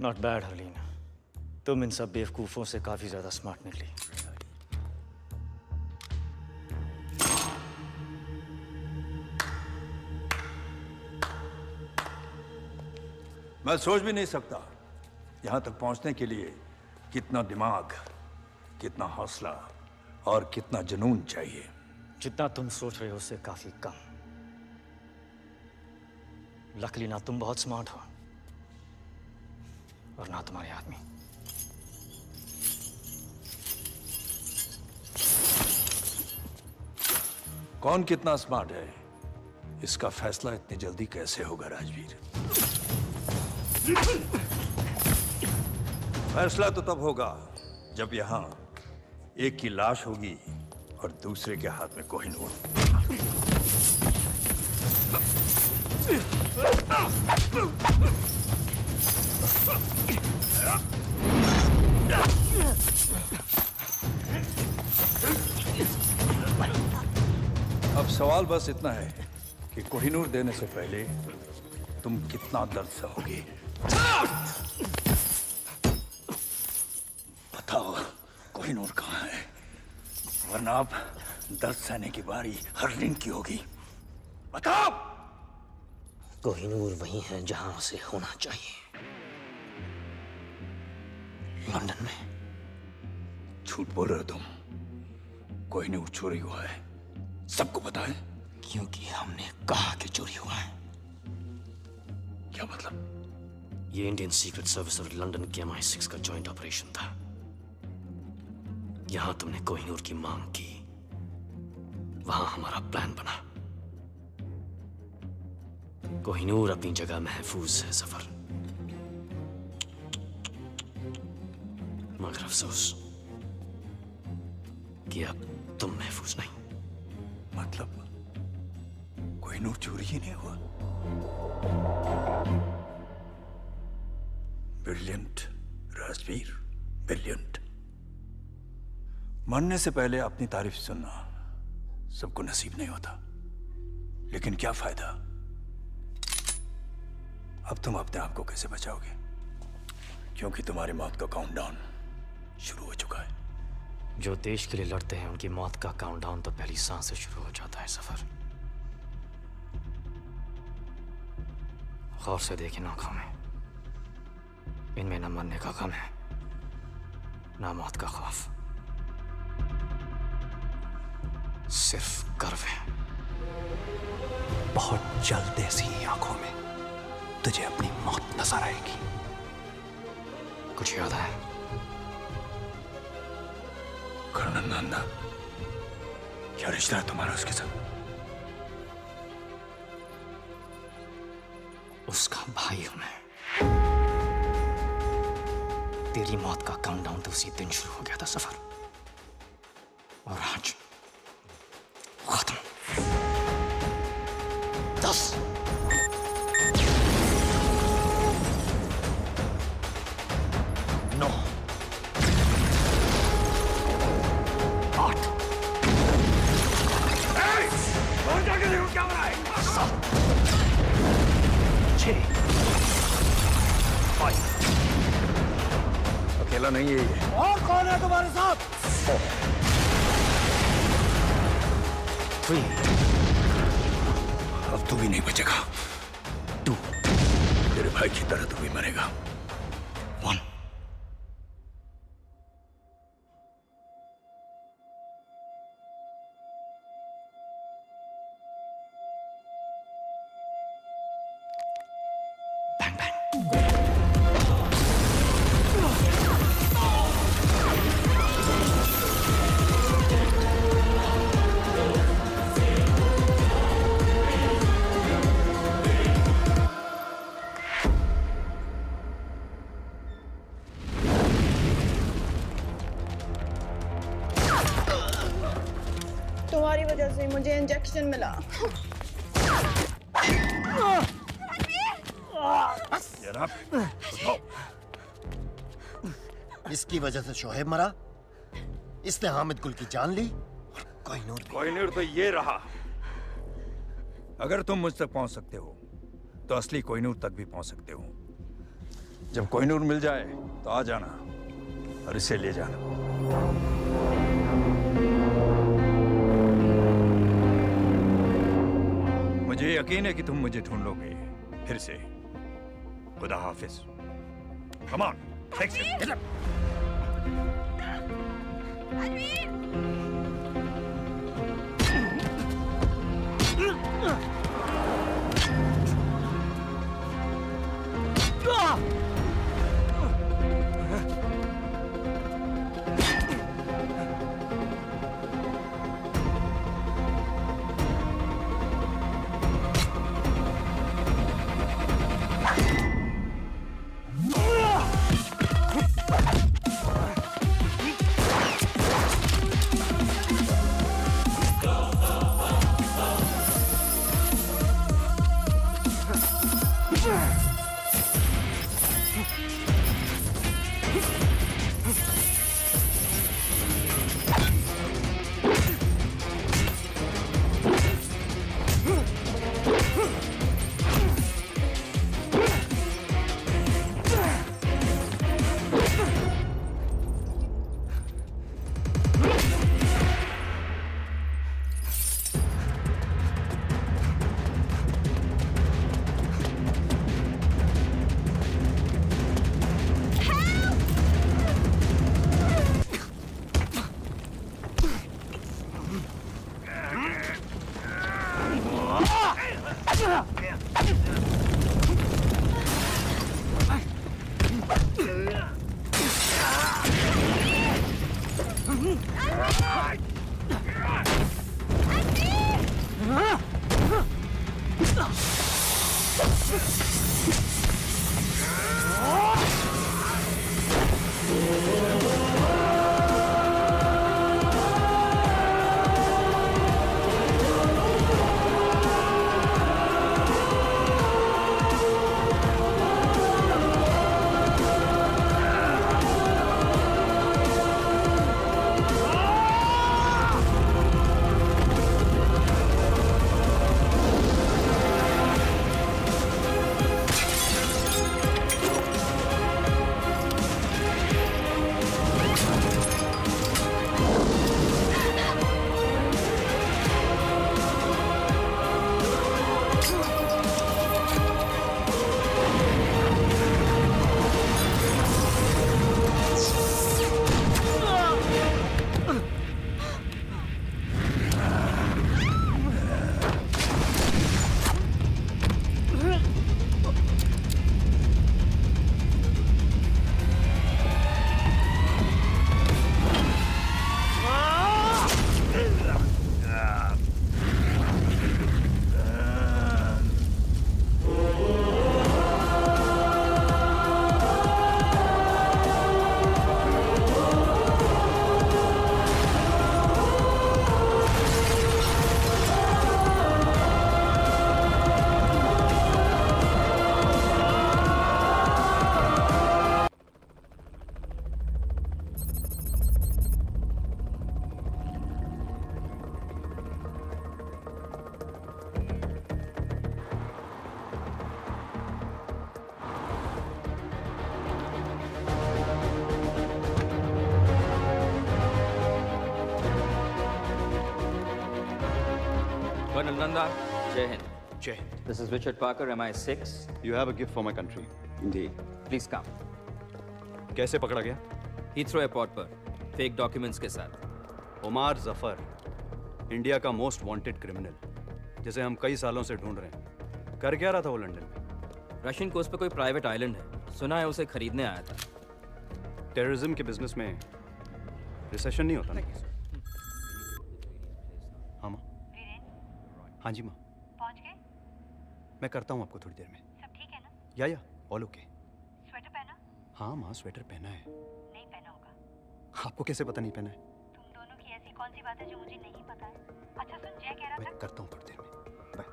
Not bad Harleen, तुम इन सब बेवकूफों से काफी ज्यादा स्मार्ट निकली। मैं सोच भी नहीं सकता यहां तक पहुंचने के लिए कितना दिमाग, कितना हौसला और कितना जुनून चाहिए। जितना तुम सोच रहे हो उससे काफी कम। लकीली ना तुम बहुत स्मार्ट हो और ना तुम्हारे आदमी। कौन कितना स्मार्ट है इसका फैसला इतनी जल्दी कैसे होगा राजवीर? फैसला तो तब होगा जब यहां एक की लाश होगी और दूसरे के हाथ में कोहिनूर। अब सवाल बस इतना है कि कोहिनूर देने से पहले तुम कितना दर्द सहोगे। बताओ कोहिनूर कहाँ है, वरना अब दर्द सहने की बारी हरलीन की होगी। बताओ। कोहिनूर वही है जहां उसे होना चाहिए, लंदन में। झूठ बोल रहे हो तुम। कोहिनूर चोरी हुआ है, सबको पता है। क्योंकि हमने कहा कि चोरी हुआ है। क्या मतलब? ये इंडियन सीक्रेट सर्विस और लंदन के MI6 का जॉइंट ऑपरेशन था। यहां तुमने कोहिनूर की मांग की, वहां हमारा प्लान बना। कोहिनूर अपनी जगह महफूज है सफर, मगर अफसोस कि अब तुम महफूज नहीं। मतलब कोहिनूर चोरी ही नहीं हुआ? Brilliant Rajveer, brilliant. मरने से पहले अपनी तारीफ सुनना सबको नसीब नहीं होता, लेकिन क्या फायदा? अब तुम अपने आप को कैसे बचाओगे? क्योंकि तुम्हारी मौत का काउंटडाउन शुरू हो चुका है। जो देश के लिए लड़ते हैं उनकी मौत का काउंटडाउन तो पहली सांस से शुरू हो जाता है सफर। गौर से देखें आंखों में, इनमें न मरने का गम है, न मौत का खौफ, सिर्फ गर्व है। बहुत जल्द ऐसी आंखों में तुझे अपनी मौत नजर आएगी। कुछ याद है? कर्नल नंदा, क्या रिश्ता है तुम्हारा उसके साथ? उसका भाई हूं मैं। तेरी मौत का काउंटडाउन तो उसी दिन शुरू हो गया था सफर, और आज खत्म। 10 9 8 और जाके देखो क्या हो रहा है। 7 6 5 अकेला नहीं है ये। और कौन है तुम्हारे साथ? 4 3 अब तू भी नहीं बचेगा। 2 तेरे भाई की तरह तू भी मरेगा। 1 Bang bang. तुम्हारी वजह से मुझे इंजेक्शन मिला। इसकी वजह से शोहेब मरा, इसने हामिद गुल की जान ली, और कोहिनूर तो ये रहा। अगर तुम मुझ तक पहुंच सकते हो तो असली कोहिनूर तक भी पहुंच सकते हो। जब कोहिनूर मिल जाए तो आ जाना और इसे ले जाना। मुझे यकीन है कि तुम मुझे ढूंढ लोगे फिर से। खुदा हाफिज। Come on, fix it. Colonel Nanda, Jai Hind. जय Hind. This is Richard Parker, MI6. You have a gift for my country. Indeed. Please come. कैसे पकड़ा गया? Heathrow एयरपोर्ट पर फेक डॉक्यूमेंट्स के साथ। उमार जफर, इंडिया का मोस्ट वांटेड क्रिमिनल, जिसे हम कई सालों से ढूंढ रहे हैं। कर क्या रहा था वो लंदन में? रशियन कोस्ट पे कोई प्राइवेट आइलैंड है, सुना है उसे खरीदने आया था। टेररिज्म के बिजनेस में रिसेशन नहीं होता ना? हाँ माँ। हाँ जी माँ। पहुंच गए? मैं करता हूँ आपको थोड़ी देर में। सब ठीक है ना? या ऑल ओके। स्वेटर पहना? हाँ माँ, स्वेटर पहना है। नहीं पहना होगा। आपको कैसे पता नहीं पहना है? तुम दोनों की ऐसी कौन सी बात है जो मुझे नहीं पता है? अच्छा सुन, जय कह रहा मैं था। करता हूँ थोड़ी देर में। Bye.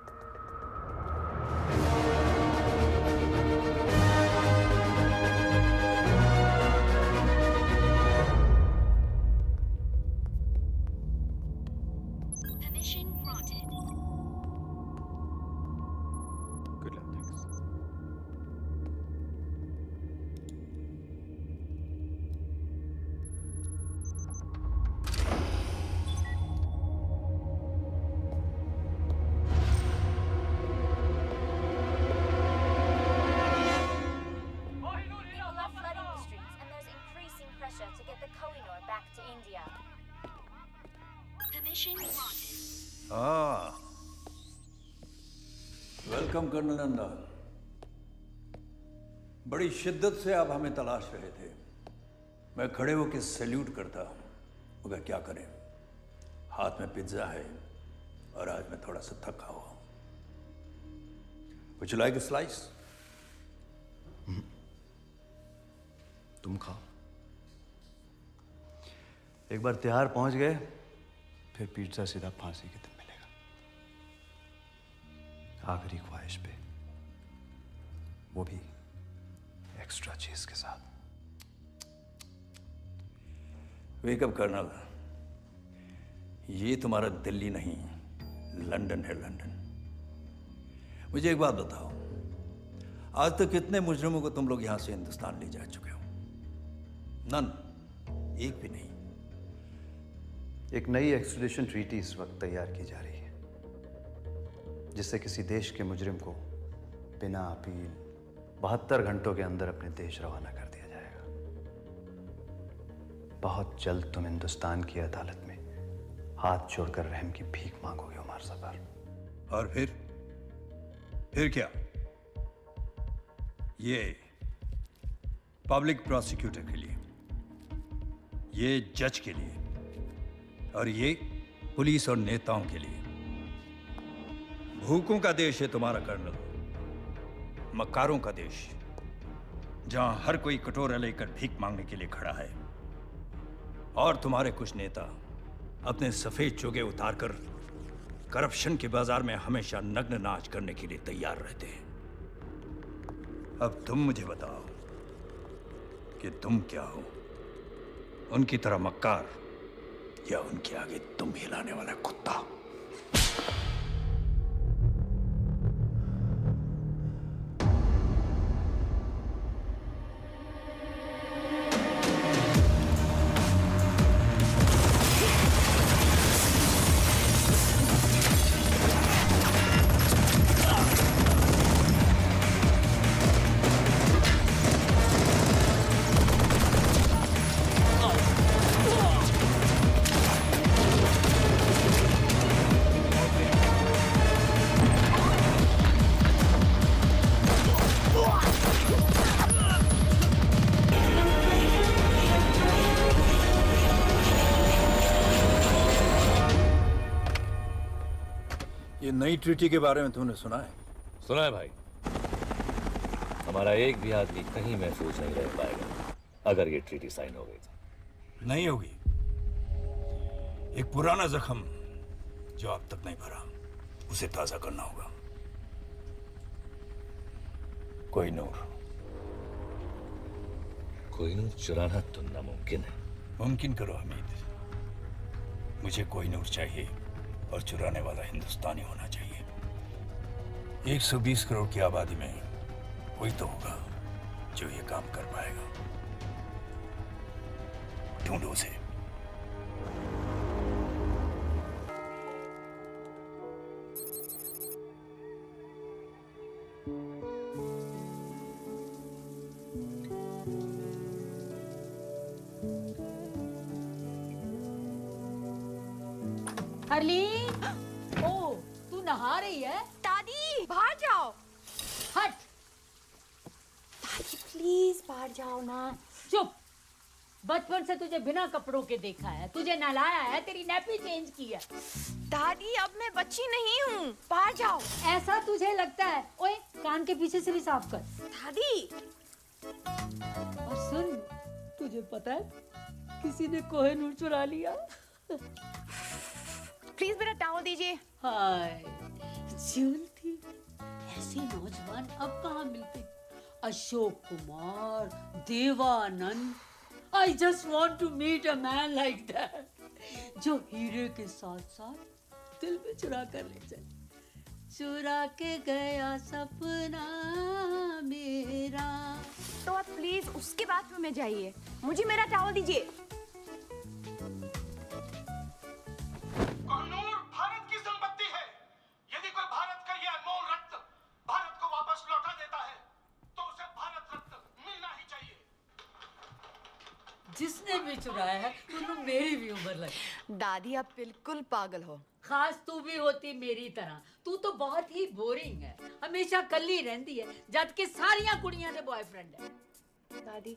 Permission granted. Good luck, thanks. हाँ, वेलकम कर्नल नंदा। बड़ी शिद्दत से आप हमें तलाश रहे थे। मैं खड़े होकर सैल्यूट करता, मगर क्या करें, हाथ में पिज्जा है और आज मैं थोड़ा सा थका हुआ हूं। Would you like a slice? तुम खाओ। एक बार तिहाड़ पहुंच गए फिर पिज्जा सीधा फांसी के दिन मिलेगा। आखिरी ख्वाहिश पे, वो भी एक्स्ट्रा चीज के साथ। वेकअप कर्नल, ये तुम्हारा दिल्ली नहीं, लंदन है, लंदन। मुझे एक बात बताओ, आज तक कितने मुजरिमों को तुम लोग यहां से हिंदुस्तान ले जा चुके हो? नन, एक भी नहीं। एक नई एक्स्ट्रेडिशन ट्रीटी इस वक्त तैयार की जा रही है, जिससे किसी देश के मुजरिम को बिना अपील 72 घंटों के अंदर अपने देश रवाना कर दिया जाएगा। बहुत जल्द तुम हिंदुस्तान की अदालत में हाथ जोड़कर रहम की भीख मांगोगे उमर सफर। और फिर क्या? ये पब्लिक प्रोसिक्यूटर के लिए, ये जज के लिए, और ये पुलिस और नेताओं के लिए। भूखों का देश है तुम्हारा कर्नल, मक्कारों का देश, जहां हर कोई कटोरा लेकर भीख मांगने के लिए खड़ा है। और तुम्हारे कुछ नेता अपने सफेद चोगे उतारकर करप्शन के बाजार में हमेशा नग्न नाच करने के लिए तैयार रहते हैं। अब तुम मुझे बताओ कि तुम क्या हो, उनकी तरह मक्कार या उनके आगे तुम हिलाने वाला कुत्ता? ये नई ट्रीटी के बारे में तुमने सुना है? सुना है भाई। हमारा एक भी आदमी कहीं महफूज नहीं रह पाएगा अगर ये ट्रीटी साइन हो गई तो। नहीं होगी। एक पुराना जख्म जो अब तक नहीं भरा, उसे ताजा करना होगा। कोहिनूर। कोहिनूर चुराना तो नामुमकिन है। मुमकिन करो हमीद। मुझे कोहिनूर चाहिए और चुराने वाला हिंदुस्तानी होना चाहिए। 120 करोड़ की आबादी में कोई तो होगा जो ये काम कर पाएगा। ढूंढो उसे। हरली, ओ, तू नहा रही है? दादी बाहर जाओ। हट। दादी प्लीज बाहर जाओ ना। चुप। बचपन से तुझे बिना कपड़ों के देखा है, तुझे नहलाया है, तेरी नैपी चेंज की है। दादी अब मैं बच्ची नहीं हूँ, बाहर जाओ। ऐसा तुझे लगता है? ओए, कान के पीछे से भी साफ कर। दादी। और सुन, तुझे पता है किसी ने कोहिनूर चुरा लिया। प्लीज मेरा टावल दीजिए। हाय, जूल थी। ऐसे नौजवान अब कहाँ मिलते? Ashok Kumar, Devanand. I just want to meet a man like that, जो हीरे के साथ साथ दिल में चुरा कर ले जाए। चुरा के गया सपना मेरा। तो आप प्लीज उसके बाथरूम में जाइए, मुझे मेरा टावल दीजिए। कोहिनूर भारत की संपत्ति है। यदि कोई भारत का ये अनमोल रत्न भारत को वापस लौटा देता है तो उसे भारत रत्न मिलना ही चाहिए। जिसने भी चुराया है उन्होंने मेरी भी उम्र लगी। दादी आप बिल्कुल पागल हो। खास तू भी होती मेरी तरह। तू तो बहुत ही बोरिंग है, हमेशा कल्ली रहती है, जबकि सारियां कुड़ियां दे बॉयफ्रेंड है। दादी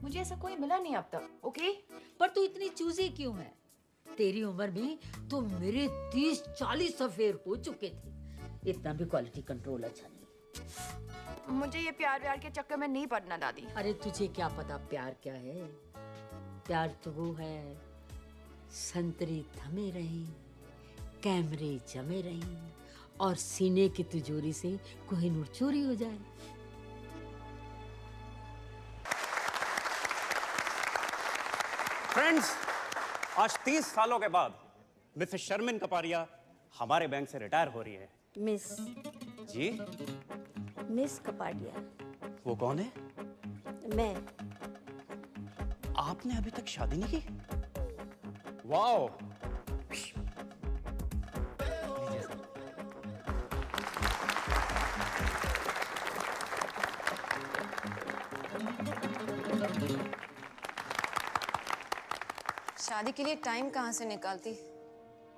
मुझे ऐसा कोई मिला नहीं अब तक, ओके? पर तू इतनी चूजी क्यों है? तेरी उम्र में तो मेरे 30-40 अफेयर हो चुके थे। इतना भी क्वालिटी कंट्रोल अच्छा नहीं। मुझे ये प्यार व्यार के चक्कर में नहीं पड़ना दादी। अरे तुझे क्या पता प्यार क्या है? प्यार तो वो है, संतरी थमे रही, कैमरे जमे रही और सीने की तिजोरी से कोहिनूर चोरी हो जाए। फ्रेंड्स, आज 30 सालों के बाद मिसेस शर्मिन कपारिया हमारे बैंक से रिटायर हो रही है। मिस जी? मिस कपाडिया। वो कौन है? मैं। आपने अभी तक शादी नहीं की? वाओ! शादी के लिए टाइम कहाँ से निकालती?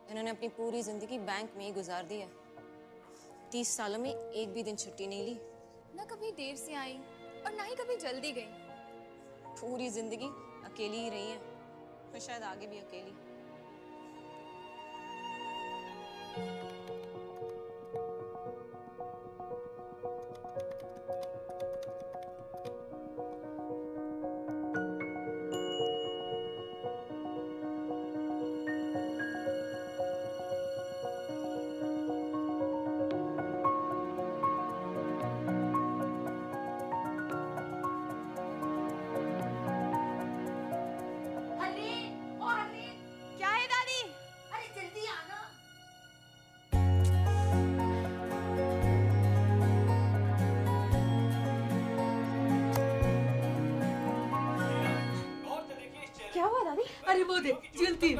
इन्होंने अपनी पूरी जिंदगी बैंक में ही गुजार दी है। 30 सालों में एक भी दिन छुट्टी नहीं ली। ना कभी देर से आई और ना ही कभी जल्दी गई। पूरी जिंदगी अकेली ही रही है और शायद आगे भी अकेली। क्या है दादी? अरे जल्दी आना। क्या हुआ दादी? अरे वो देख जल्दी।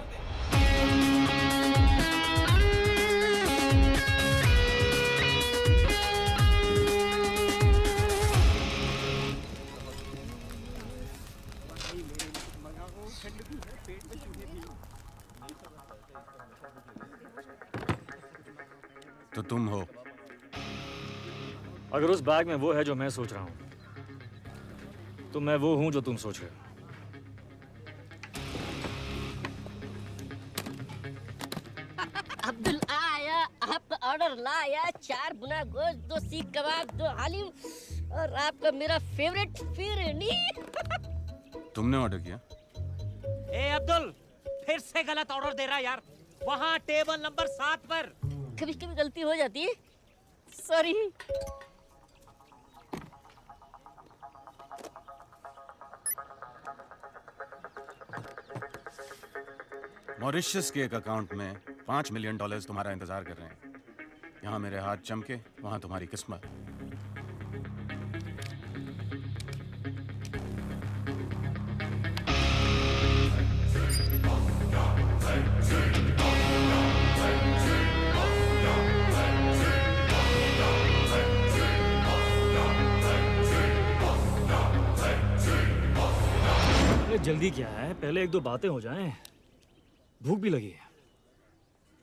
तो तुम हो? अगर उस बैग में वो है जो मैं सोच रहा हूं, तो मैं वो हूं जो तुम सोच रहे हो। अब्दुल आया, आपका ऑर्डर लाया। 4 बुना गोश्त, 2 सीख कबाब, 2 हालीम और आपका मेरा फेवरेट फिरनी। तुमने ऑर्डर किया? ए अब्दुल, फिर से गलत ऑर्डर दे रहा यार। वहाँ टेबल नंबर 7 पर। कभी कभी गलती हो जाती है, सॉरी। मॉरिशस के एक अकाउंट में $5 मिलियन तुम्हारा इंतजार कर रहे हैं। यहाँ मेरे हाथ चमके, वहाँ तुम्हारी किस्मत। जल्दी क्या है, पहले 1-2 बातें हो जाएं। भूख भी लगी है,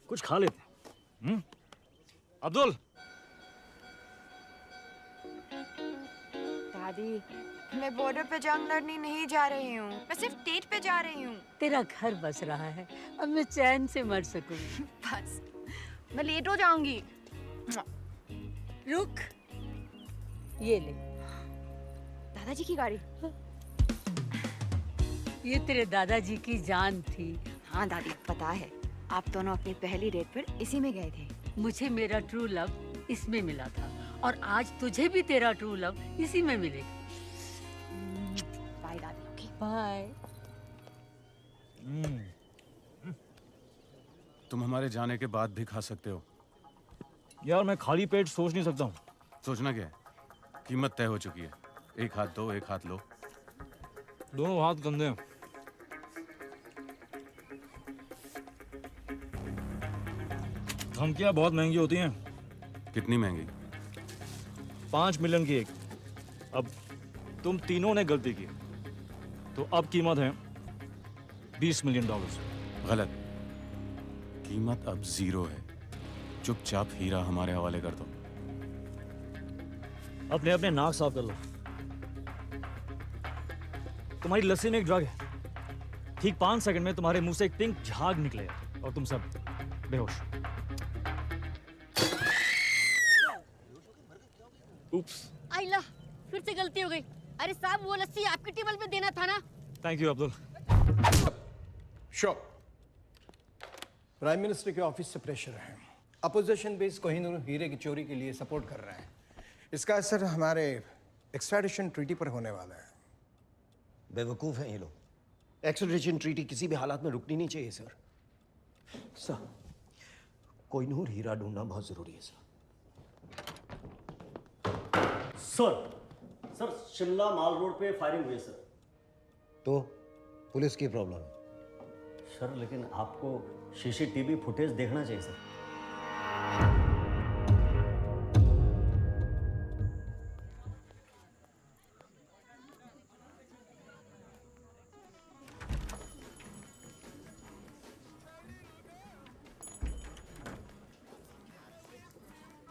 कुछ खा लेते हैं। अब्दुल। दादी मैं बॉर्डर पे जंग लड़ने नहीं जा रही हूँ, मैं सिर्फ डेट पे जा रही हूँ। तेरा घर बस रहा है, अब मैं चैन से मर सकूं। बस मैं लेट हो जाऊंगी। रुक, ये ले। दादाजी की गाड़ी। ये तेरे दादाजी की जान थी। हाँ दादी पता है, आप दोनों अपनी पहली डेट पर इसी में गए थे। मुझे मेरा ट्रू लव इसमें मिला था और आज तुझे भी तेरा ट्रू लव इसी में मिलेगा। बाय दादी। Okay bye. तुम हमारे जाने के बाद भी खा सकते हो। यार मैं खाली पेट सोच नहीं सकता हूँ। सोचना क्या है? कीमत तय हो चुकी है। एक हाथ दो, एक हाथ लो। दोनों हाथ गंदे हैं। धमकियाँ बहुत महंगी होती हैं। कितनी महंगी? 5 मिलियन की एक। अब तुम तीनों ने गलती की, तो अब कीमत है $20 मिलियन। गलत। कीमत अब 0 है। चुपचाप हीरा हमारे हवाले कर दो। अपने अपने नाक साफ कर लो। तुम्हारी लस्सी में एक ड्रग है, ठीक 5 सेकंड में तुम्हारे मुंह से एक पिंक झाग निकलेगा और तुम सब बेहोश। उप्स। आइला, फिर से गलती हो गई। अरे साहब, वो लस्सी आपकी टेबल पे देना था ना। Thank you Abdul. Show prime minister के ऑफिस से प्रेशर है। अपोजिशन बेस कोहिनूर हीरे की चोरी के लिए सपोर्ट कर रहे हैं। इसका असर हमारे एक्सट्रैडिशन ट्रीटी पर होने वाला है। बेवकूफ हैं ये लोग। एक्सट्रैडिशन ट्रीटी किसी भी हालात में रुकनी नहीं चाहिए सर। सर, कोहिनूर हीरा ढूंढना बहुत जरूरी है सर। सर शिमला माल रोड पे फायरिंग हुई है सर। तो पुलिस की प्रॉब्लम है सर, लेकिन आपको सीसीटीवी फुटेज देखना चाहिए sir.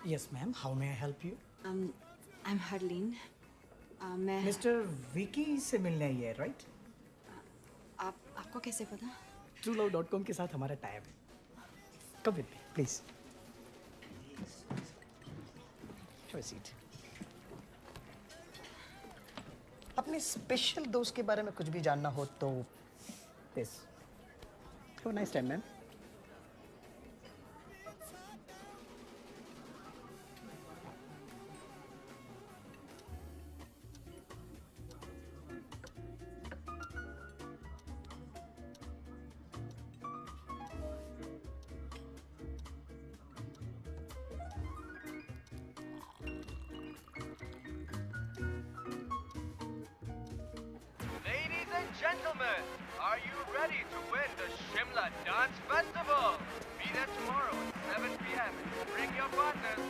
Yes, ma'am. How may I help you? I'm Harleen. मैं Mr. विकी से मिलने आई है, right? आपको कैसे पता? TrueLove.com के साथ हमारा टाइप है। Come with me, please. Have a seat. अपने स्पेशल दोस्त के बारे में कुछ भी जानना हो तो this. Have a nice time, ma'am. Ladies and gentlemen, are you ready to win the Shimla Dance Festival? Be there tomorrow at 7 p.m. Bring your partners.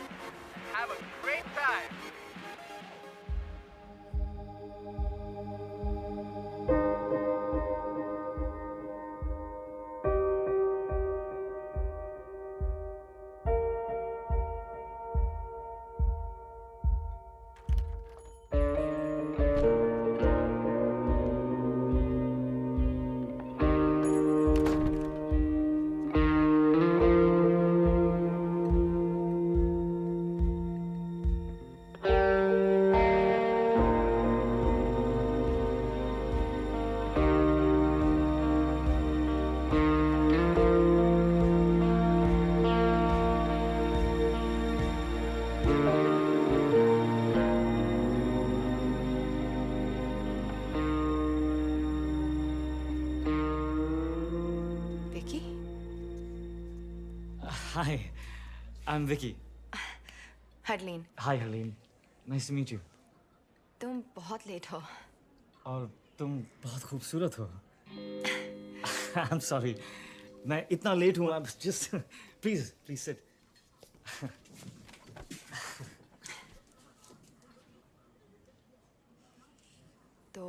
Have a great time. Hi, I'm Vicky. Harleen. Hi, Harleen. Nice to meet you. तुम बहुत late हो। और तुम बहुत खूबसूरत हो। I'm sorry. मैं इतना लेट हूँ। I'm just please sit. तो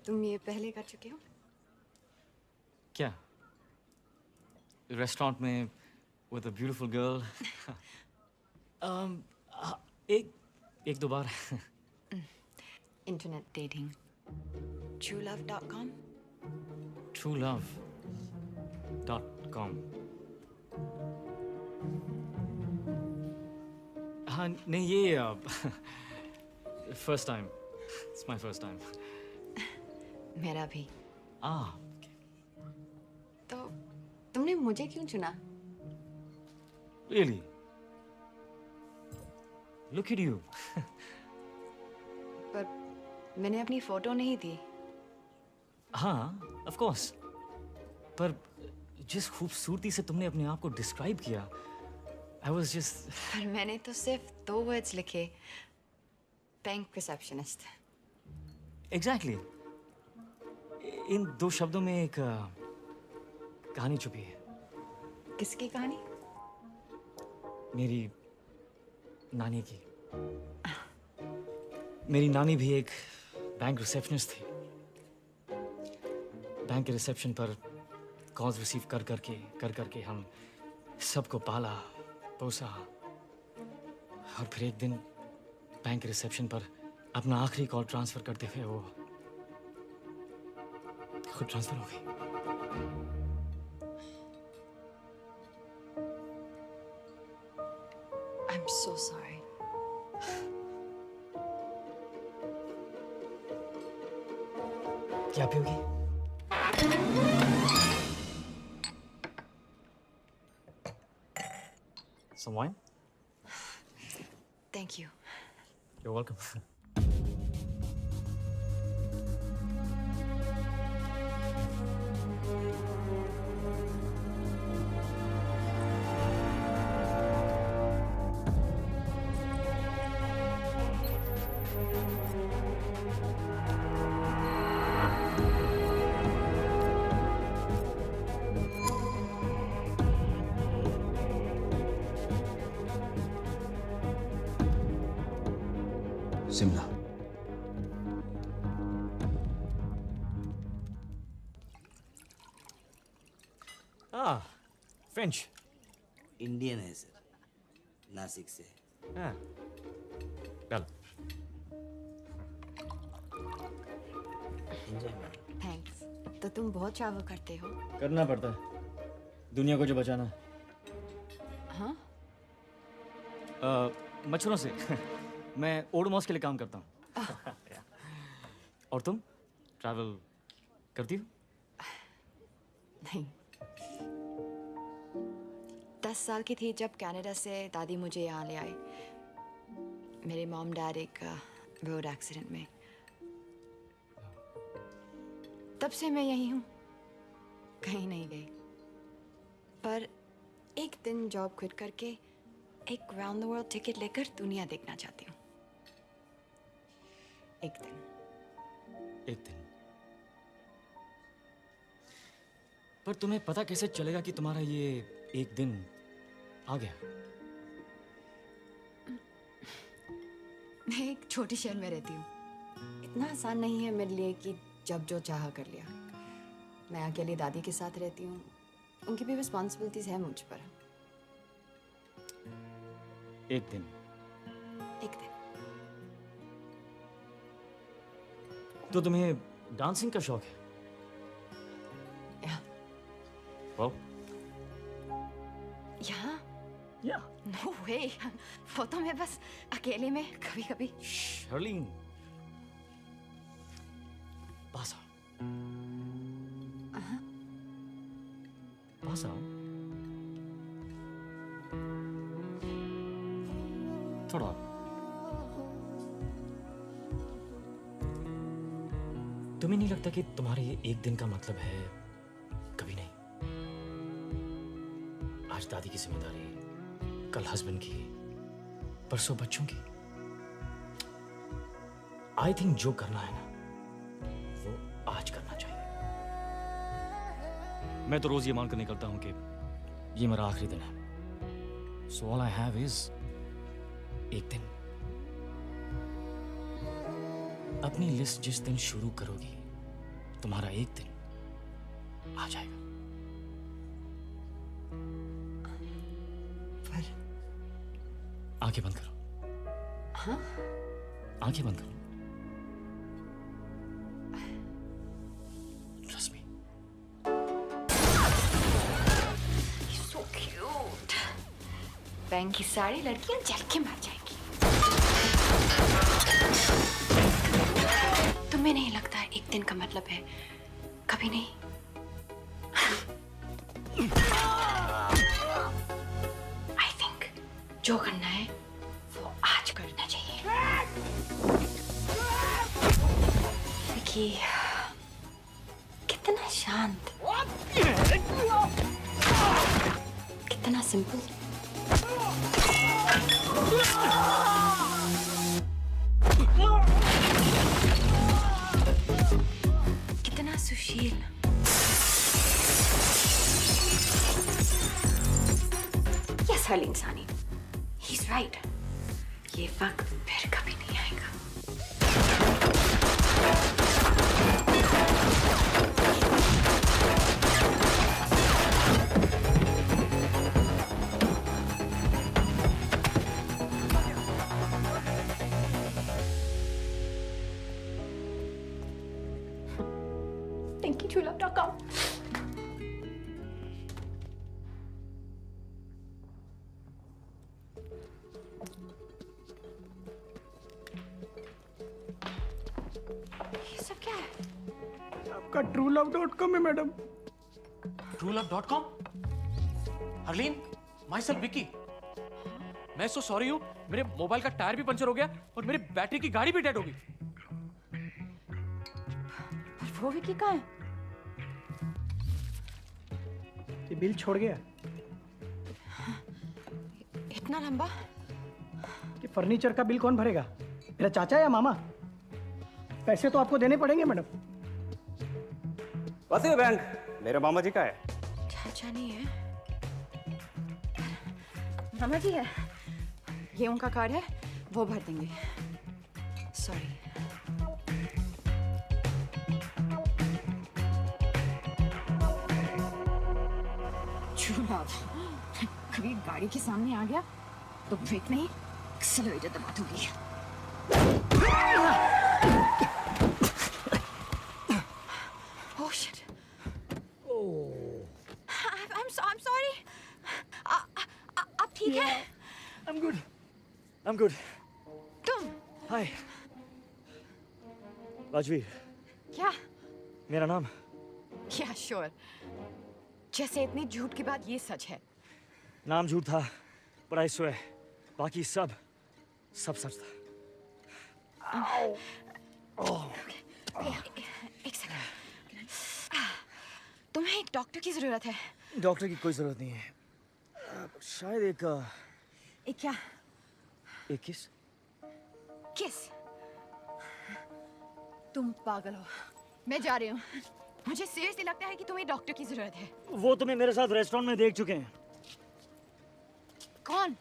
तुम ये पहले कर चुके हो? क्या? रेस्टोरेंट में with a beautiful girl. एक दो बार. Internet dating. TrueLove.com. TrueLove.com. हाँ नहीं ये first time. It's my first time. मेरा भी। Ah. तो तुमने मुझे क्यों चुना? Really? Look at you. पर मैंने अपनी फोटो नहीं दी। हाँ, of course. पर जिस खूबसूरती से तुमने अपने आप को डिस्क्राइब किया, I was just. पर मैंने तो सिर्फ 2 वर्ड्स लिखे, बैंक रिसेप्शनिस्ट। Exactly. इन 2 शब्दों में एक कहानी छुपी है। किसकी कहानी? मेरी नानी की। मेरी नानी भी एक बैंक रिसेप्शनिस्ट थी। बैंक के रिसेप्शन पर कॉल्स रिसीव कर करके हम सबको पाला पोसा, और फिर एक दिन बैंक के रिसेप्शन पर अपना आखिरी कॉल ट्रांसफर करते हुए वो खुद ट्रांसफर हो गई। I'm so sorry. क्या पियोगी? Some wine? Thank you. You're welcome. Shimla. French. Indian है सर, नासिक से। हाँ, चल। थैंक्स। तो तुम बहुत ट्रैवल करते हो? करना पड़ता है दुनिया को जो बचाना। हाँ? मच्छरों से। मैं ओडोमॉस के लिए काम करता हूँ। और तुम ट्रैवल करती हो? नहीं। 10 साल की थी जब कनाडा से दादी मुझे यहाँ ले आई। मेरे मॉम डैड एक रोड एक्सीडेंट में। तब से मैं यहीं हूँ, कहीं नहीं गई। पर एक दिन जॉब क्विट करके एक राउंड द वर्ल्ड टिकट लेकर दुनिया देखना चाहती हूँ। एक दिन। पर तुम्हें पता कैसे चलेगा कि तुम्हारा ये एक दिन आ गया? मैं एक छोटे शहर में रहती हूँ। इतना आसान नहीं है मेरे लिए कि जब जो चाहा कर लिया। मैं अकेली दादी के साथ रहती हूँ, उनकी भी रिस्पॉन्सिबिलिटीज है मुझ पर। एक दिन। तो तुम्हें डांसिंग का शौक है? वाह। यहाँ? या। नो वे। वो तो मैं बस अकेले में कभी-कभी। शर्लिन, पास आओ। पास आओ। थोड़ा। तुम्हें नहीं लगता कि तुम्हारे ये एक दिन का मतलब है कभी नहीं? आज दादी की जिम्मेदारी, कल हस्बैंड की, परसों बच्चों की। आई थिंक जो करना है ना वो आज करना चाहिए। मैं तो रोज ये मानकर निकलता हूं कि ये मेरा आखिरी दिन है। So all I have is एक दिन। अपनी लिस्ट जिस दिन शुरू करोगी तुम्हारा एक दिन आ जाएगा। पर आंखें बंद करो। हाँ? आंखें बंद करो। Trust me. So cute. Bank की सारी लड़कियां जल के मर जाएंगी। तुम्हें नहीं लगता एक दिन का मतलब है कभी नहीं? I think जो करना है वो आज करना चाहिए। विकी, कितना शांत, कितना सिंपल। कितना सुशील। यस हर्लिन सानी, ही इज राइट। ये वक्त फिर कभी नहीं आएगा। truelovedot.com. ये सब क्या है? आपका truelove.com है madam. truelove.com? Harleen, my self Vicky. मैं सो सॉरी हूँ, मेरे मोबाइल का टायर भी पंचर हो गया और मेरी बैटरी की गाड़ी भी डेड हो गई। पर वो विकी कहाँ है? ये बिल छोड़ गया। इतना लंबा? ये फर्नीचर का बिल कौन भरेगा? मेरा चाचा या मामा? पैसे तो आपको देने पड़ेंगे मैडम। वासी बैंक मेरे मामा जी का है। चाचा नहीं है, मामा जी है। ये उनका कार्ड है, वो भर देंगे। सॉरी। चूल्हा कभी गाड़ी के सामने आ गया तो ब्रेक नहीं, एक्सेलरेटर दबा दूंगी। Oh shit. I'm sorry. आप ठीक हैं? I'm good. I'm good. तुम? Hi. राजवीर, क्या? मेरा नाम? Yeah, sure. जैसे इतनी झूठ के बाद ये सच है। नाम झूठ था, but I swear, बाकी सब सच था। एक सेकंड। तुम्हें एक डॉक्टर की जरूरत है। डॉक्टर की कोई जरूरत नहीं है। शायद एक क्या? एक किस? किस? तुम पागल हो। मैं जा रही हूँ। मुझे सीरियसली लगता है कि तुम्हें डॉक्टर की जरूरत है। वो तुम्हें मेरे साथ रेस्टोरेंट में देख चुके हैं। कौन?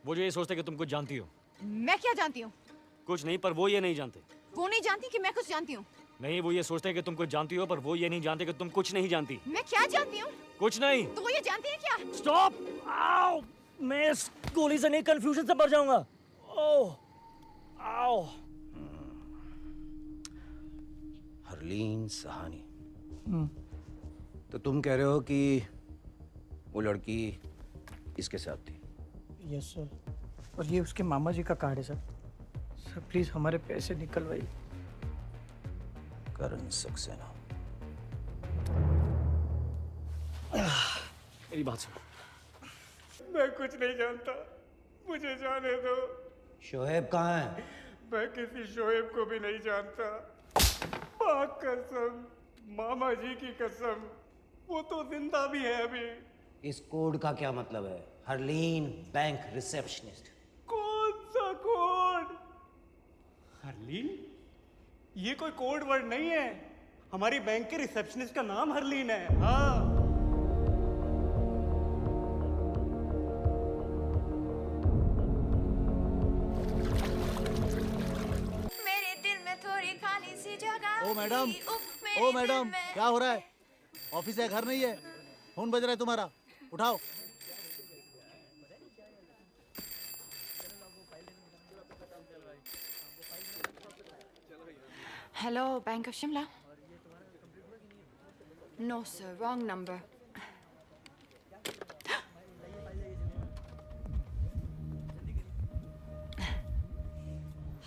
वो जो ये सोचते कि तुम कुछ जानती हो। मैं क्या जानती हूँ? कुछ नहीं, पर वो ये नहीं जानते। वो नहीं जानती कि मैं कुछ जानती हूँ। नहीं, वो ये सोचते हैं कि तुम कुछ जानती हो, पर वो ये नहीं जानते कि तुम कुछ नहीं जानती। मैं क्या जानती हूँ? कुछ नहीं। तो वो ये जानती है क्या? स्टॉप! आओ! मैं इस गोली से नहीं, कंफ्यूजन से मर जाऊंगा। ओह! आओ! हरलीन सहानी। तो तुम कह रहे हो कि वो लड़की इसके साथ थी? Yes sir. और ये उसके मामा जी का कार्ड है सर। सर प्लीज हमारे पैसे निकलवाइए। करण सक्सेना। मेरी बात सुनो। मैं कुछ नहीं जानता, मुझे जाने दो। शोएब कहाँ है? मैं किसी शोएब को भी नहीं जानता। पाक कसम, मामा जी की कसम, वो तो जिंदा भी है अभी। इस कोड का क्या मतलब है? Harleen bank receptionist. कौन सा कोड? हरलीन? ये कोई कोड वर्ड नहीं है। हमारी बैंक के रिसेप्शनिस्ट का नाम हरलीन है। हाँ। मेरे दिल में थोड़ी खाली सी जगह। ओ मैडम, ओ मैडम, क्या हो रहा है? ऑफिस है, घर नहीं है? फोन बज रहा है तुम्हारा, उठाओ। Hello, bank of Shimla. No sir, wrong number.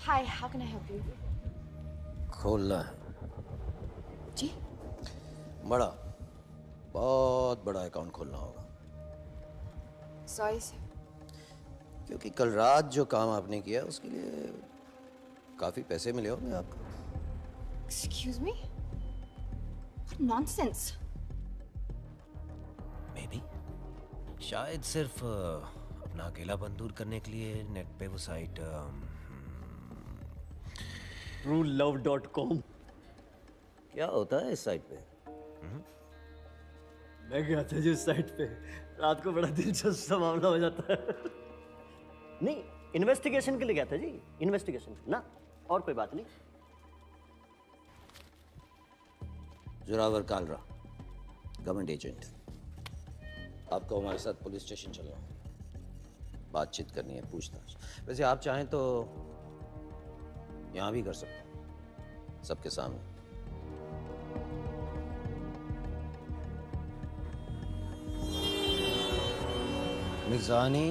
Hi, how can I help you? खोलना है। जी? बड़ा, बहुत बड़ा अकाउंट खोलना होगा। Sorry sir. क्योंकि कल रात जो काम आपने किया उसके लिए काफी पैसे मिले होंगे आपको। Excuse me? What nonsense! Maybe. शायद सिर्फ अपना अकेलापन दूर करने के लिए नेट पे वो साइट truelove.com। क्या होता है इस साइट पे? मैं गया था जिस साइट पे, रात को बड़ा दिलचस्प सा मामला हो जाता है। नहीं, इन्वेस्टिगेशन के लिए गया था जी, इन्वेस्टिगेशन ना, और कोई बात नहीं। Zorawar Kalra, government agent. आपको हमारे साथ पुलिस स्टेशन चलना, बातचीत करनी है, पूछताछ। वैसे आप चाहें तो यहाँ भी कर सकते हैं, सबके सामने। मिर्जानी,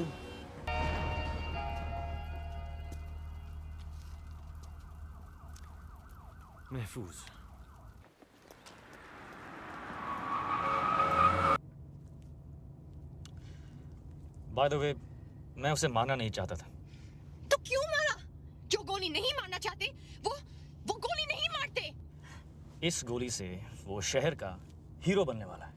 महफूज। बाय द वे, मैं उसे मारना नहीं चाहता था। तो क्यों मारा? जो गोली नहीं मारना चाहते वो गोली नहीं मारते। इस गोली से वो शहर का हीरो बनने वाला है।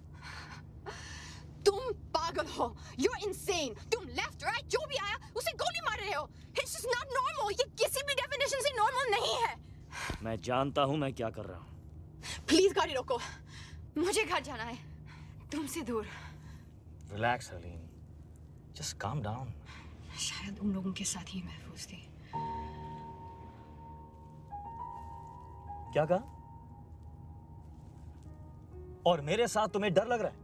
तुम पागल हो। You're insane. तुम लेफ्ट राइट जो भी आया उसे गोली मार रहे हो। It's just not normal. ये किसी भी डेफिनेशन से नॉर्मल नहीं है। मैं जानता हूं मैं क्या कर रहा हूं। प्लीज गाड़ी रोको, मुझे घर जाना है, तुमसे दूर। Relax Harleen, just calm down. शायद उन लोगों के साथ ही महफूज थी। क्या कहा? और मेरे साथ तुम्हें डर लग रहा है?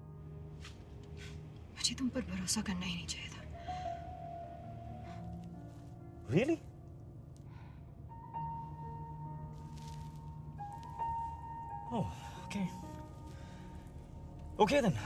मुझे तुम पर भरोसा करना ही नहीं चाहिए था। Really? Oh, okay. Okay then.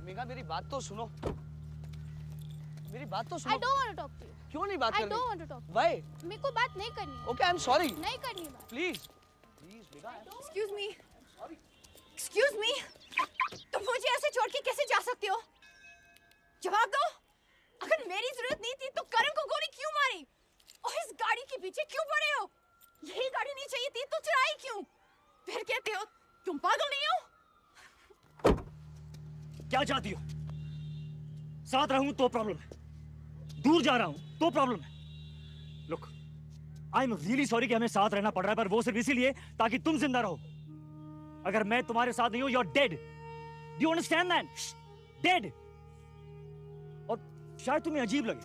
Megha, मेरी बात तो सुनो। मेरी बात तो सुनो। I don't want to talk to you. क्यों नहीं बात करनी? I don't want to talk to you. Why? मेरे को बात नहीं करनी है। Okay, I'm sorry. नहीं करनी बात। Please. Please, Megha. Excuse me. Excuse me. तुम मुझे ऐसे छोड़ के कैसे जा सकते हो? जवाब दो। अगर मेरी जरूरत नहीं थी तो करण को गोली क्यों मारी? और इस गाड़ी के पीछे क्यों पड़े हो? यही गाड़ी नहीं चाहिए थी तो चुराई क्यों? फिर कहते हो तुम पागल नहीं हो? क्या चाहती हो? साथ रहूं तो प्रॉब्लम है, दूर जा रहा हूं तो प्रॉब्लम है। Look, I am really sorry कि हमें साथ रहना पड़ रहा है, पर वो सिर्फ इसीलिए ताकि तुम जिंदा रहो। अगर मैं तुम्हारे साथ नहीं हूं, you are dead. Do you understand that? Dead. और शायद तुम्हें अजीब लगे,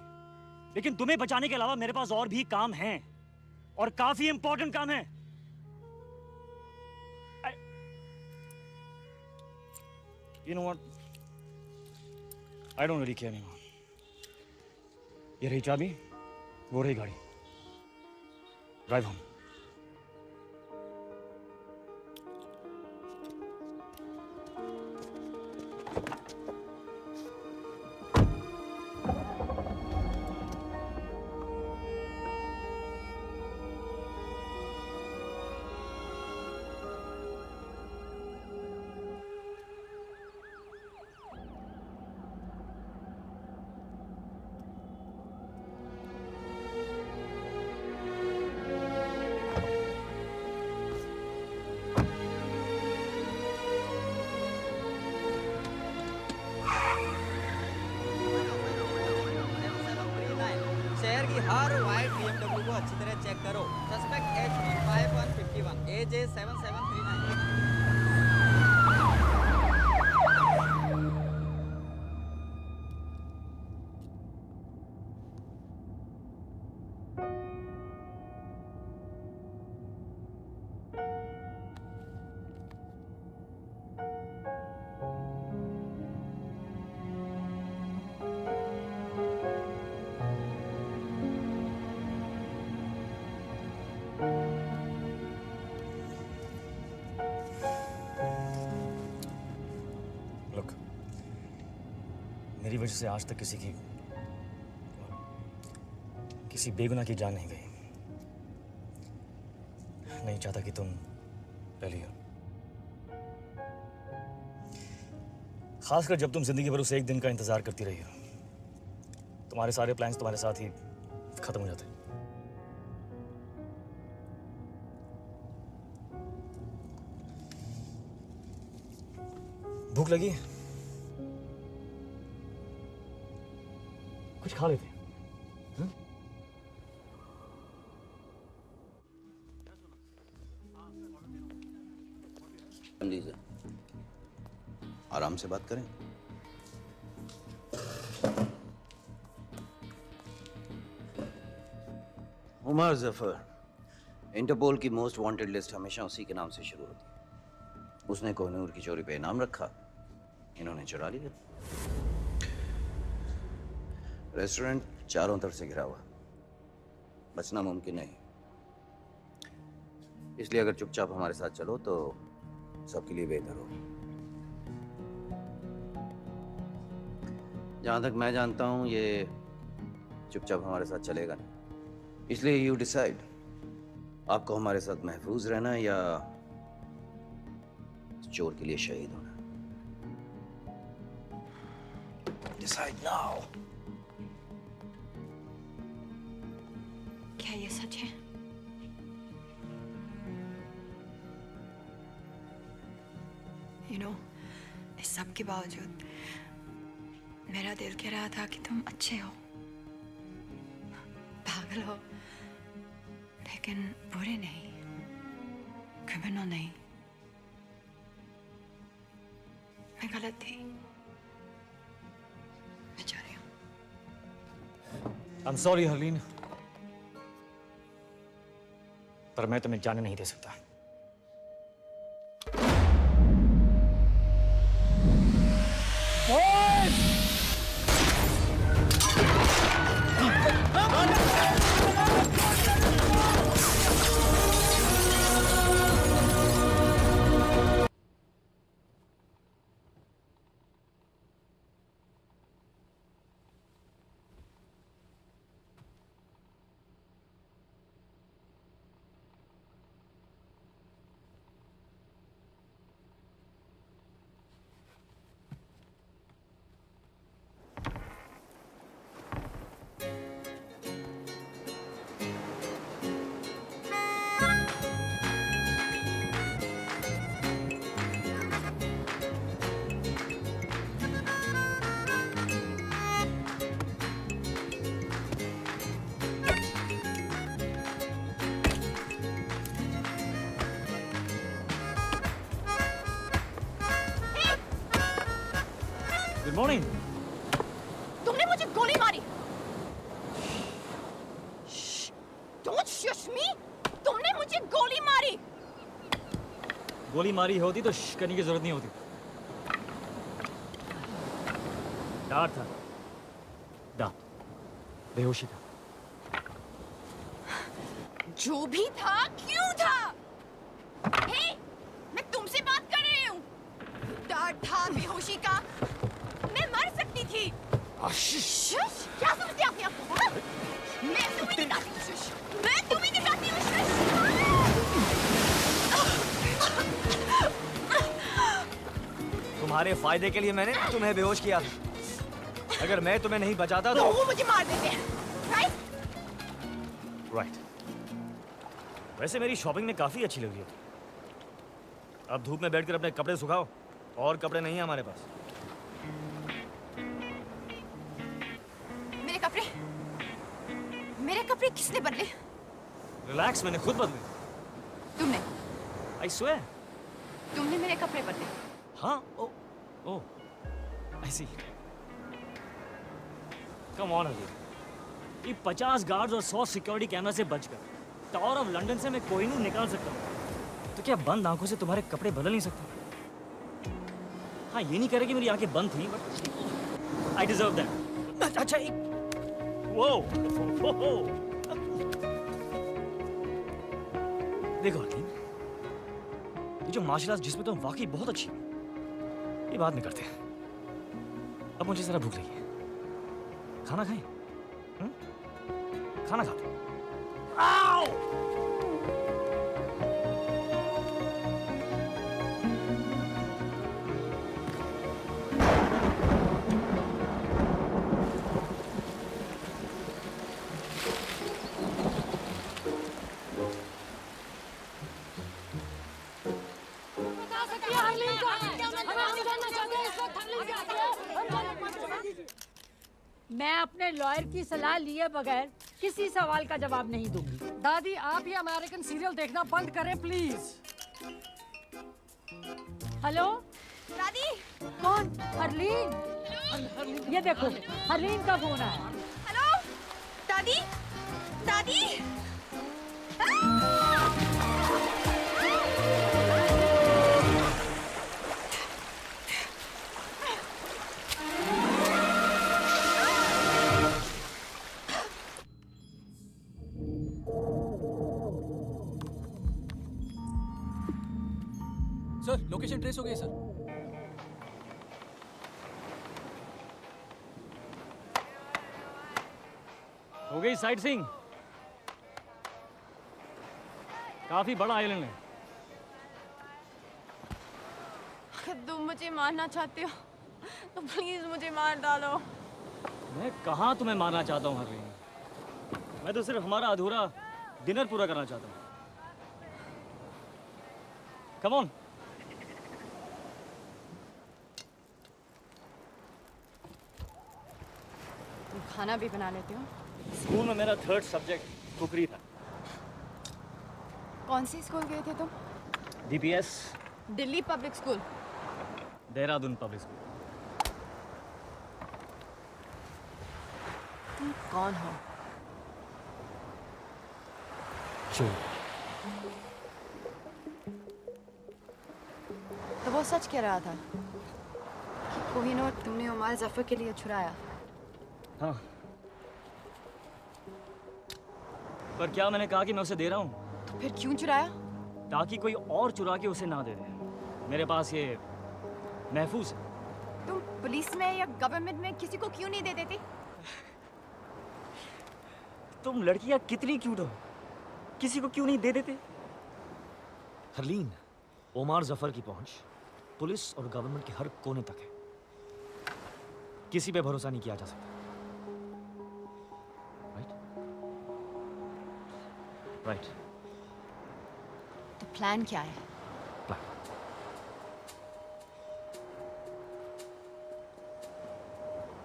लेकिन तुम्हें बचाने के अलावा मेरे पास और भी काम हैं, और काफी इंपॉर्टेंट काम है। You know what? I don't really care anymore. ये रही चाबी, वो रही गाड़ी। Drive home. शहर की हर वाइट BMW को अच्छी तरह चेक करो। Suspect HP 5151 AJ 7739। मेरी वजह से आज तक किसी बेगुनाह की जान नहीं गई। नहीं चाहता कि तुम रह हो, खासकर जब तुम जिंदगी भर उस एक दिन का इंतजार करती रही हो। तुम्हारे सारे प्लान्स तुम्हारे साथ ही खत्म हो जाते। भूख लगी? कुछ खा लेते। लीजिए, आराम से बात करें। उमर जफर, इंटरपोल की मोस्ट वांटेड लिस्ट हमेशा उसी के नाम से शुरू होती है। उसने कोहिनूर की चोरी पे इनाम रखा, इन्होंने चुरा लिया। रेस्टोरेंट चारों तरफ से घिरा हुआ, बचना मुमकिन नहीं। इसलिए अगर चुपचाप हमारे साथ चलो तो सबके लिए बेहतर हो। जहां तक मैं जानता हूं ये चुपचाप हमारे साथ चलेगा नहीं। इसलिए यू डिसाइड, आपको हमारे साथ महफूज रहना है या चोर के लिए शहीद होना। Decide now. क्या ये सच है? You know, इस सब के बावजूद मेरा दिल कह रहा था कि तुम अच्छे हो, पागल हो, लेकिन बुरे नहीं, क्रिमिनल नहीं। मैं गलत थी। मैं जा रही हूँ। I'm sorry हरलीन, पर मैं तुम्हें जाने नहीं दे सकता। Good morning. तुमने मुझे गोली मारी। Don't shush me! तुमने मुझे गोली मारी। गोली मारी होती तो श्श करने की जरूरत नहीं होती। डर था, डर, बेहोशी था। जो भी था, क्यों था? हे, मैं तुमसे बात कर रही हूँ। डर था बेहोशी का। मैं मर सकती थी। शुश, क्या समझते हैं अपने आप को? हाँ? मैं तुम्हें दिखाती हूँ शुश। मैं तुम्हें दिखाती हूँ शुश। तुम्हारे फायदे के लिए मैंने तुम्हें बेहोश किया था। अगर मैं तुम्हें नहीं बचाता तो वो मुझे मार देते हैं, राइट? राइट। वैसे मेरी शॉपिंग में काफी अच्छी लग रही है। अब धूप में बैठकर अपने कपड़े सुखाओ, और कपड़े नहीं है हमारे पास। मेरे कपड़े किसने बदले? रिलैक्स, मैंने खुद बदले। तुमने? I swear। तुमने मेरे कपड़े बदले? हाँ, ओ, ओ, I see। Come on अभी। ये 50 गार्ड्स और 100 सिक्योरिटी कैमरा से बचकर टावर ऑफ लंदन से मैं कोहिनूर निकाल सकता हूँ। तो क्या बंद आंखों से तुम्हारे कपड़े बदल नहीं सकते? हाँ, ये नहीं कह रहे कि मेरी आंखें बंद थी, बट I deserve that। अच्छा एक देखो हकीम, ये जो मार्शल आर्ट्स जिसमें तुम वाकई बहुत अच्छी, ये बाद में करते हैं। अब मुझे जरा भूख लगी है, खाना खाएं? खाना खाते हैं। मैं अपने लॉयर की सलाह लिए बगैर किसी सवाल का जवाब नहीं दूंगी। दादी, आप ये अमेरिकन सीरियल देखना बंद करें प्लीज। हेलो दादी। कौन? हरलीन। ये देखो, हरलीन का फोन आया। हेलो दादी, दादी। लोकेशन ट्रेस हो गई सर। हो गई साइट सीइंग। काफी बड़ा आइलैंड है। तुम मुझे मारना चाहते हो तो प्लीज मुझे मार डालो। मैं कहाँ तुम्हें मारना चाहता हूँ हरलीन। मैं तो सिर्फ हमारा अधूरा डिनर पूरा करना चाहता हूँ। Come on. तुम खाना भी बना लेते हो? स्कूल में मेरा 3rd सब्जेक्ट कुकरी था। कौन से स्कूल गए थे तुम? DPS, Delhi public school. Dehradun public school. तुम कौन हो? चोर। तो वो सच कह रहा था कि कोहिनूर तुमने उमर जफर के लिए छुड़ाया। हाँ। पर क्या मैंने कहा कि मैं उसे दे रहा हूँ? तो फिर क्यों चुराया? ताकि कोई और चुरा के उसे ना दे दे। मेरे पास ये महफूज है। तुम पुलिस में या गवर्नमेंट में किसी को क्यों नहीं दे देते? तुम लड़कियां कितनी क्यूट हो, किसी को क्यों नहीं दे देते? हरलीन, ओमार जफर की पहुंच पुलिस और गवर्नमेंट के हर कोने तक है। किसी पे भरोसा नहीं किया जा सकता। राइट। तो प्लान क्या है?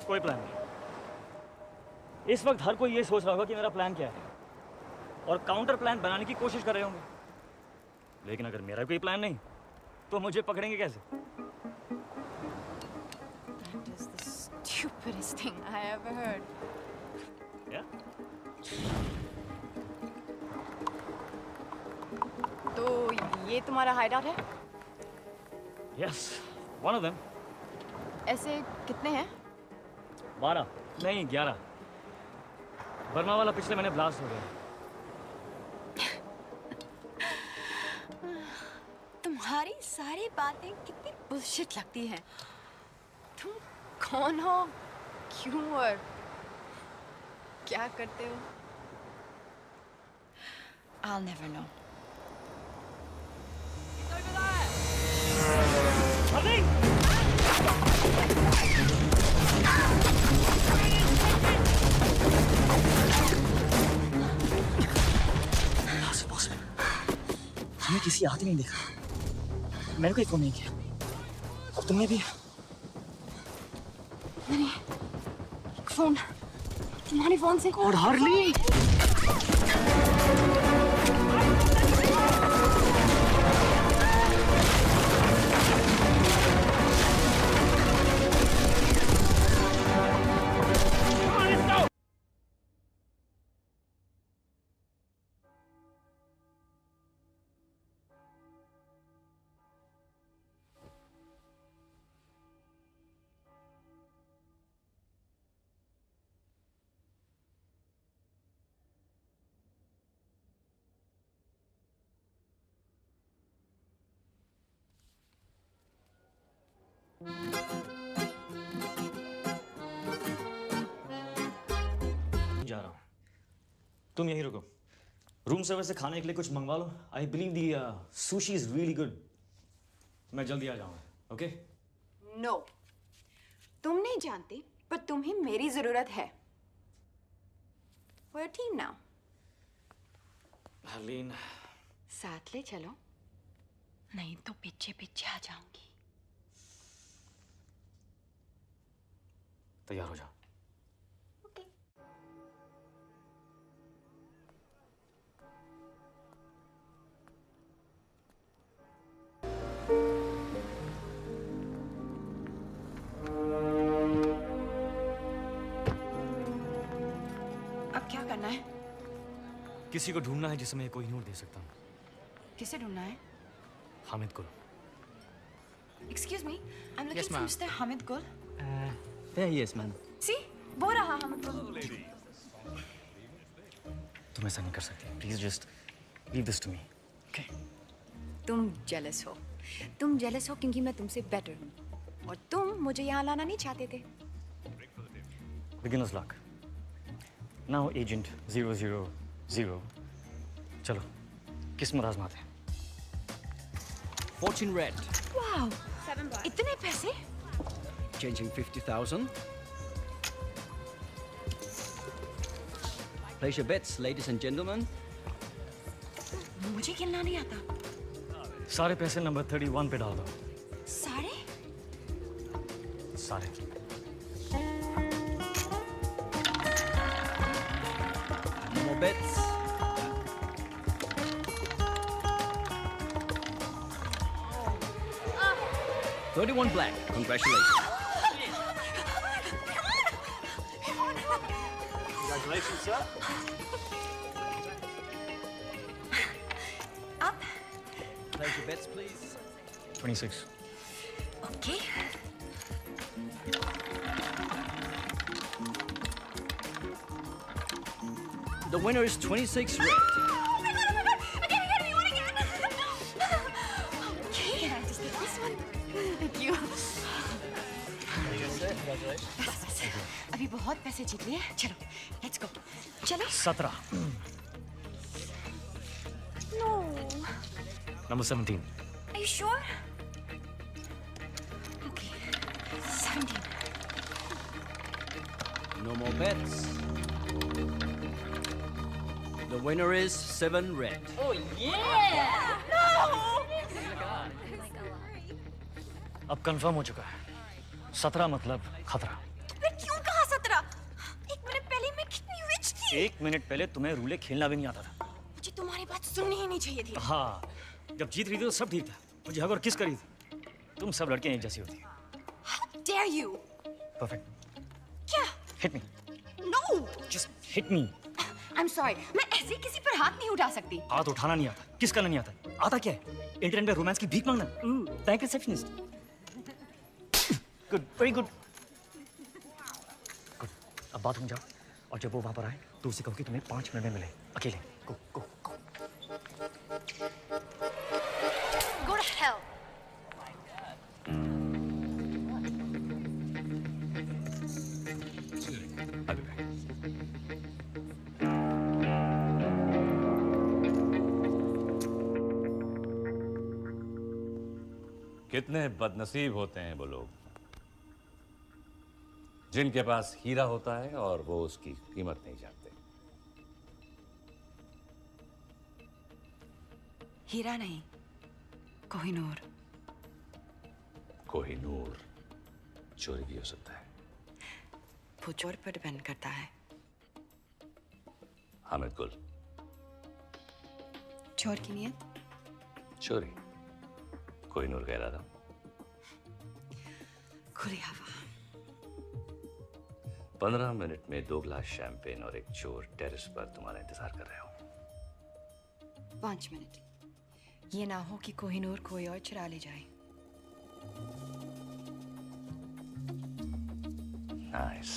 कोई प्लान नहीं। इस वक्त हर कोई ये सोच रहा होगा कि मेरा प्लान क्या है और काउंटर प्लान बनाने की कोशिश कर रहे होंगे। लेकिन अगर मेरा कोई प्लान नहीं तो मुझे पकड़ेंगे कैसे? That is the stupidest thing I ever heard. Yeah? तो ये तुम्हारा हाइडआउट है? Yes, one of them. ऐसे कितने हैं? 12 नहीं 11। बर्मा वाला पिछले महीने ब्लास्ट हो गया। तुम्हारी सारी बातें कितनी बुलशिट लगती हैं। तुम कौन हो, क्यों और क्या करते हो? I'll never know. हमें किसी आदमी नहीं देखा। मैंने कोई फोन नहीं किया। अब तुमने भी? मैंने फोन तुम्हारे फोन से। और हरलीन! जा रहा हूं। तुम यहीं रुको। रूम सर्विस से खाने के लिए कुछ मंगवा लो। I believe the sushi is really good. मैं जल्दी आ जाऊंगा। ओके? नो, तुम नहीं जानते पर तुम्हें मेरी जरूरत है। We're a team now. Harleen, साथ ले चलो, नहीं तो पीछे पीछे आ जाऊंगी। तैयार हो जाओ। अब क्या करना है? किसी को ढूंढना है जिसे मैं कोहिनूर दे सकता हूँ। किसे ढूंढना है? हामिद को। Excuse me, I'm looking Yes, for ma'am. Mr. Hamid Gul. There he is, man. See, वो रहा Hamid Gul. तुम ऐसा नहीं कर सकती। Please just leave this to me. तुम jealous हो, तुम जेलस हो क्योंकि मैं तुमसे बेटर हूँ और तुम मुझे यहाँ लाना नहीं चाहते थे। Beginner's luck. Now Agent 000. चलो किस्मत आजमाते हैं। Fortune red. वाह, इतने पैसे? Changing 50,000. Place your bets, ladies and gentlemen. मुझे खेलना नहीं आता। सारे पैसे नंबर 31 पे डाल दो। सारे? सारे। No more bets. $31 black. Congratulations. Congratulations, sir. Place your bets, please. 26. Okay. The winner is 26 red. Okay, can I just get this one? Thank you. बस, अभी बहुत पैसे जीत लिए। चलो, let's go. चलो। 17. No. Number 17. Are you sure? Okay. 17. No more bets. The winner is 7 red. Oh yeah! No! अब confirm हो चुका है। 17 मतलब खतरा। मैं क्यों कहा 17? एक मिनट पहले मैं कितनी रिच थी। एक मिनट पहले तुम्हें रूले खेलना भी नहीं आता था। मुझे तुम्हारी बात सुननी ही नहीं चाहिए थी। हाँ, जब जीत रही थी तो सब ठीक था। मुझे हग और किस करी थी। तुम सब लड़कियां एक जैसी होती। How dare you? Perfect. क्या? Hit me. No. Just hit me. I'm sorry. मैं ऐसे किसी पर हाथ नहीं उठा सकती। हाथ उठाना नहीं आता, किस करना नहीं आता। आता क्या है? इंटरनेट पे रोमांस की भीख मांगना। Bank receptionist. Good, very good. Good. अब बात हो जाओ और जब वो वहां पर आए तो उसे कहो कि तुम्हें 5 मिनट में मिले अकेले। गो गो गो। Go to hell. कितने बदनसीब होते हैं वो लोग जिनके पास हीरा होता है और वो उसकी कीमत नहीं जानते। हीरा नहीं, कोहिनूर। कोहिनूर चोरी भी हो सकता है। वो चोर पर डिपेंड करता है। हामिद गुल। चोर की नियत? चोरी। कोहिनूर का इरादा। खुली हवा। 15 मिनट में 2 ग्लास शैंपेन और एक चोर टेरेस पर तुम्हारा इंतजार कर रहे हो। 5 मिनट। ये ना हो कि कोहिनूर कोई और चुरा ले जाए। नाइस।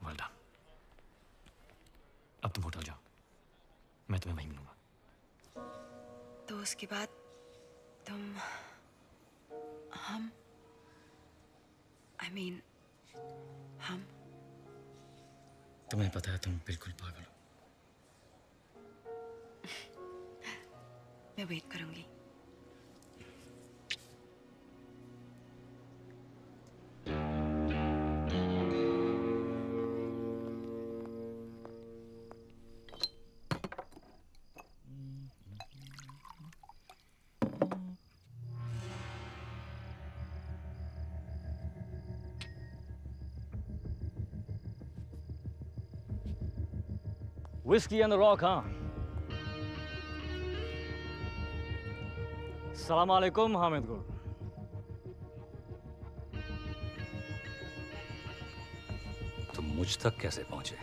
Well done. अब तुम होटल जाओ, मैं तुम्हें वहीं मिलूंगा। तो उसके बाद तुम हम I mean हम तुम्हें पता है तुम बिल्कुल पागल हो। मैं वेट करूंगी। Whiskey and the Rock, हाँ? सलाम अलैकुम हामिद गुल। तुम मुझ तक कैसे पहुंचे?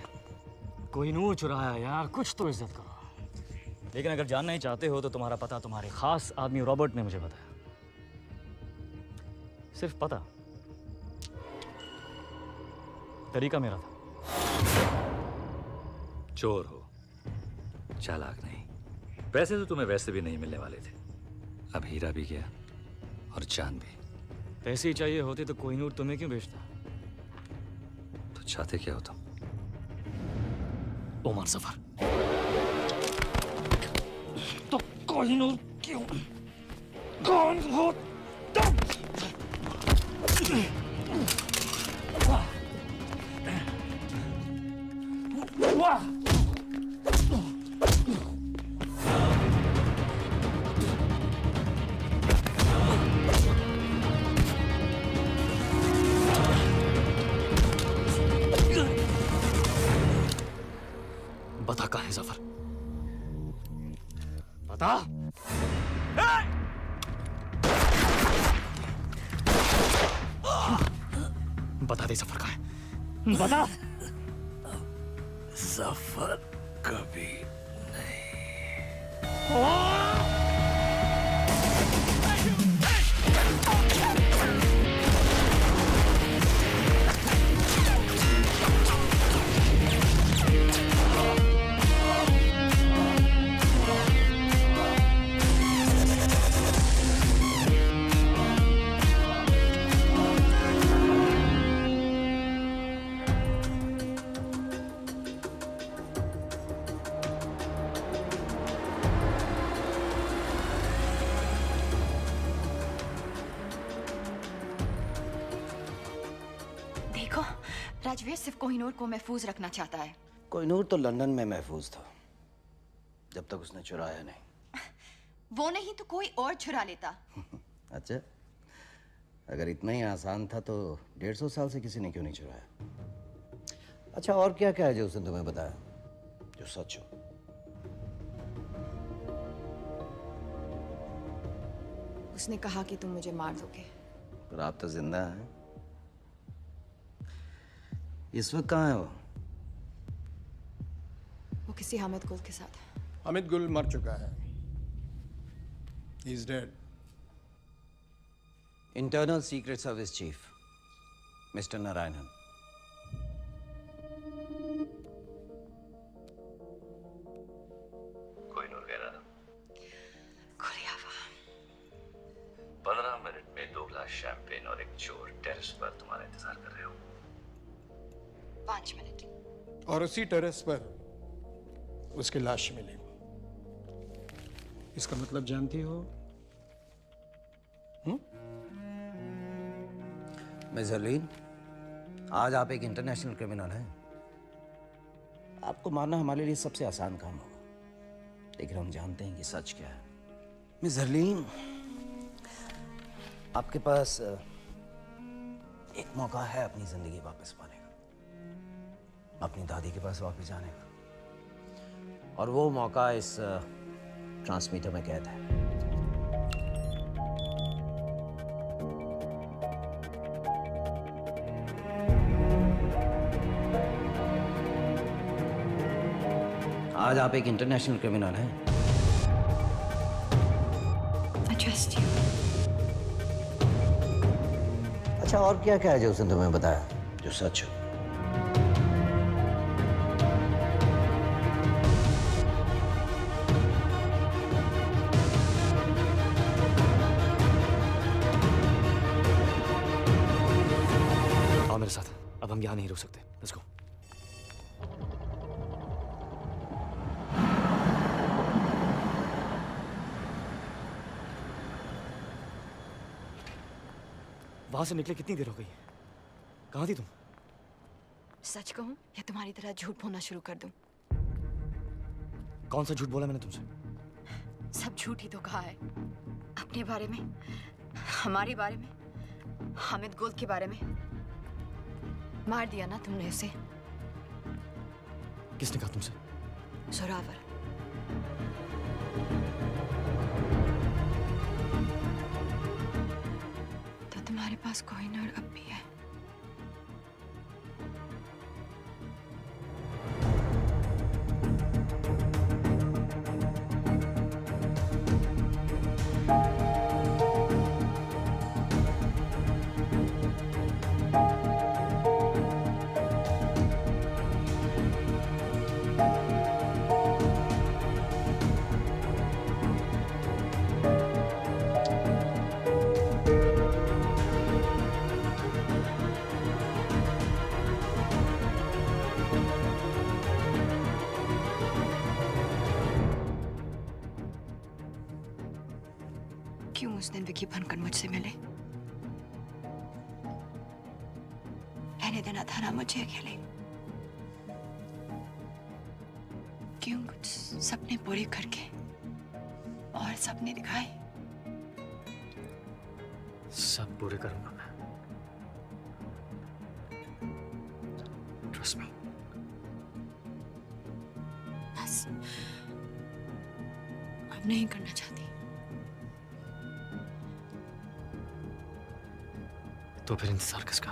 कोहिनूर चुराया यार, कुछ तो इज्जत करो। लेकिन अगर जानना ही चाहते हो तो तुम्हारा पता तुम्हारे खास आदमी रॉबर्ट ने मुझे बताया। सिर्फ पता, तरीका मेरा था। चोर हो, चालाक नहीं। पैसे तो तुम्हें वैसे भी नहीं मिलने वाले थे, अब हीरा भी गया और चांद भी। पैसे ही चाहिए होते तो कोहिनूर तुम्हें क्यों बेचता? तो चाहते क्या हो तुम? ओमार जफर। तो कोहिनूर क्यों? कौन हो तुम? वाह! बता कहाँ है जफर? बता। बता दे जफर कहाँ है? बता। जफर कभी राजवीर सिर्फ कोहिनूर को महफूज रखना चाहता है। कोहिनूर तो लंदन में महफूज था जब तक उसने चुराया नहीं। वो नहीं तो कोई और चुरा लेता। अच्छा, अगर इतना ही आसान था तो 150 साल से किसी ने क्यों नहीं चुराया? अच्छा, और क्या क्या है जो उसने तुम्हें बताया जो सच हो? उसने कहा कि तुम मुझे मार दोगे। पर आप तो जिंदा हैं। इस वक्त कहाँ है वो? वो किसी हामिद गुल के साथ है। हामिद गुल मर चुका है। He is dead. Internal secret service chief mister Narayanan. Kohinoor कह रहा था 15 मिनट में 2 गिलास शैंपेन और एक चोर टेरेस पर तुम्हारा इंतजार कर रहे हो। 5 मिनट। और उसी टेरेस पर उसकी लाश मिली। इसका मतलब जानती हो? मिस हरलीन, आज आप एक इंटरनेशनल क्रिमिनल हैं। आपको मारना हमारे लिए सबसे आसान काम होगा, लेकिन हम जानते हैं कि सच क्या है। मिस हरलीन, आपके पास एक मौका है अपनी जिंदगी वापस पाने का, अपनी दादी के पास वापस जाने का, और वो मौका इस ट्रांसमीटर में कैद है। आज आप एक इंटरनेशनल क्रिमिनल हैं। I trust you. अच्छा, और क्या क्या है जो उसने तुम्हें बताया जो सच हो? आओ मेरे साथ, अब हम यहाँ नहीं रुक सकते। Let's go. वहां से निकले कितनी देर हो गई? कहाँ थी तुम? सच कहूं या तुम्हारी तरह झूठ बोलना शुरू कर दूं? कौन सा झूठ बोला मैंने तुमसे? सब झूठ ही तो कहा है। अपने बारे में, हमारे बारे में, हामिद गुल के बारे में। मार दिया ना तुमने उसे। किसने कहा तुमसे? जोरावर। तो तुम्हारे पास कोहिनूर अब भी है। क्यों उस दिन विकी बनकर मुझसे मिले? रहने देना था ना मुझे अकेले। क्यों कुछ सपने पूरे करके और सपने दिखाए? सब पूरे करूंगा मैं। Trust me. बस अब नहीं करना चाहती। तो फिर इंतजार किसका?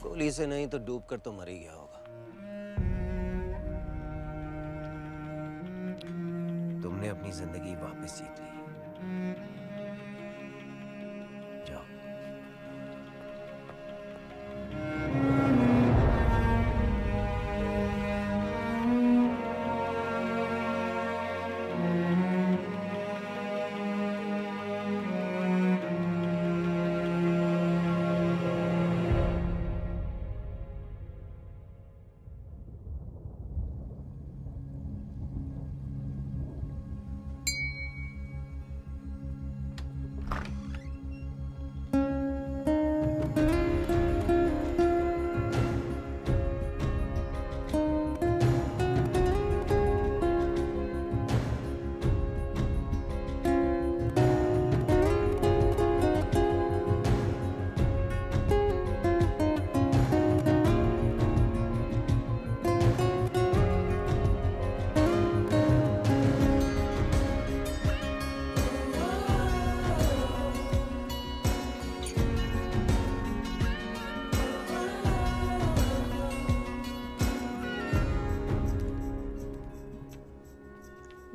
गोली से नहीं तो डूब कर तो मर ही गया होगा। तुमने अपनी जिंदगी वापस जीत ली। जाओ।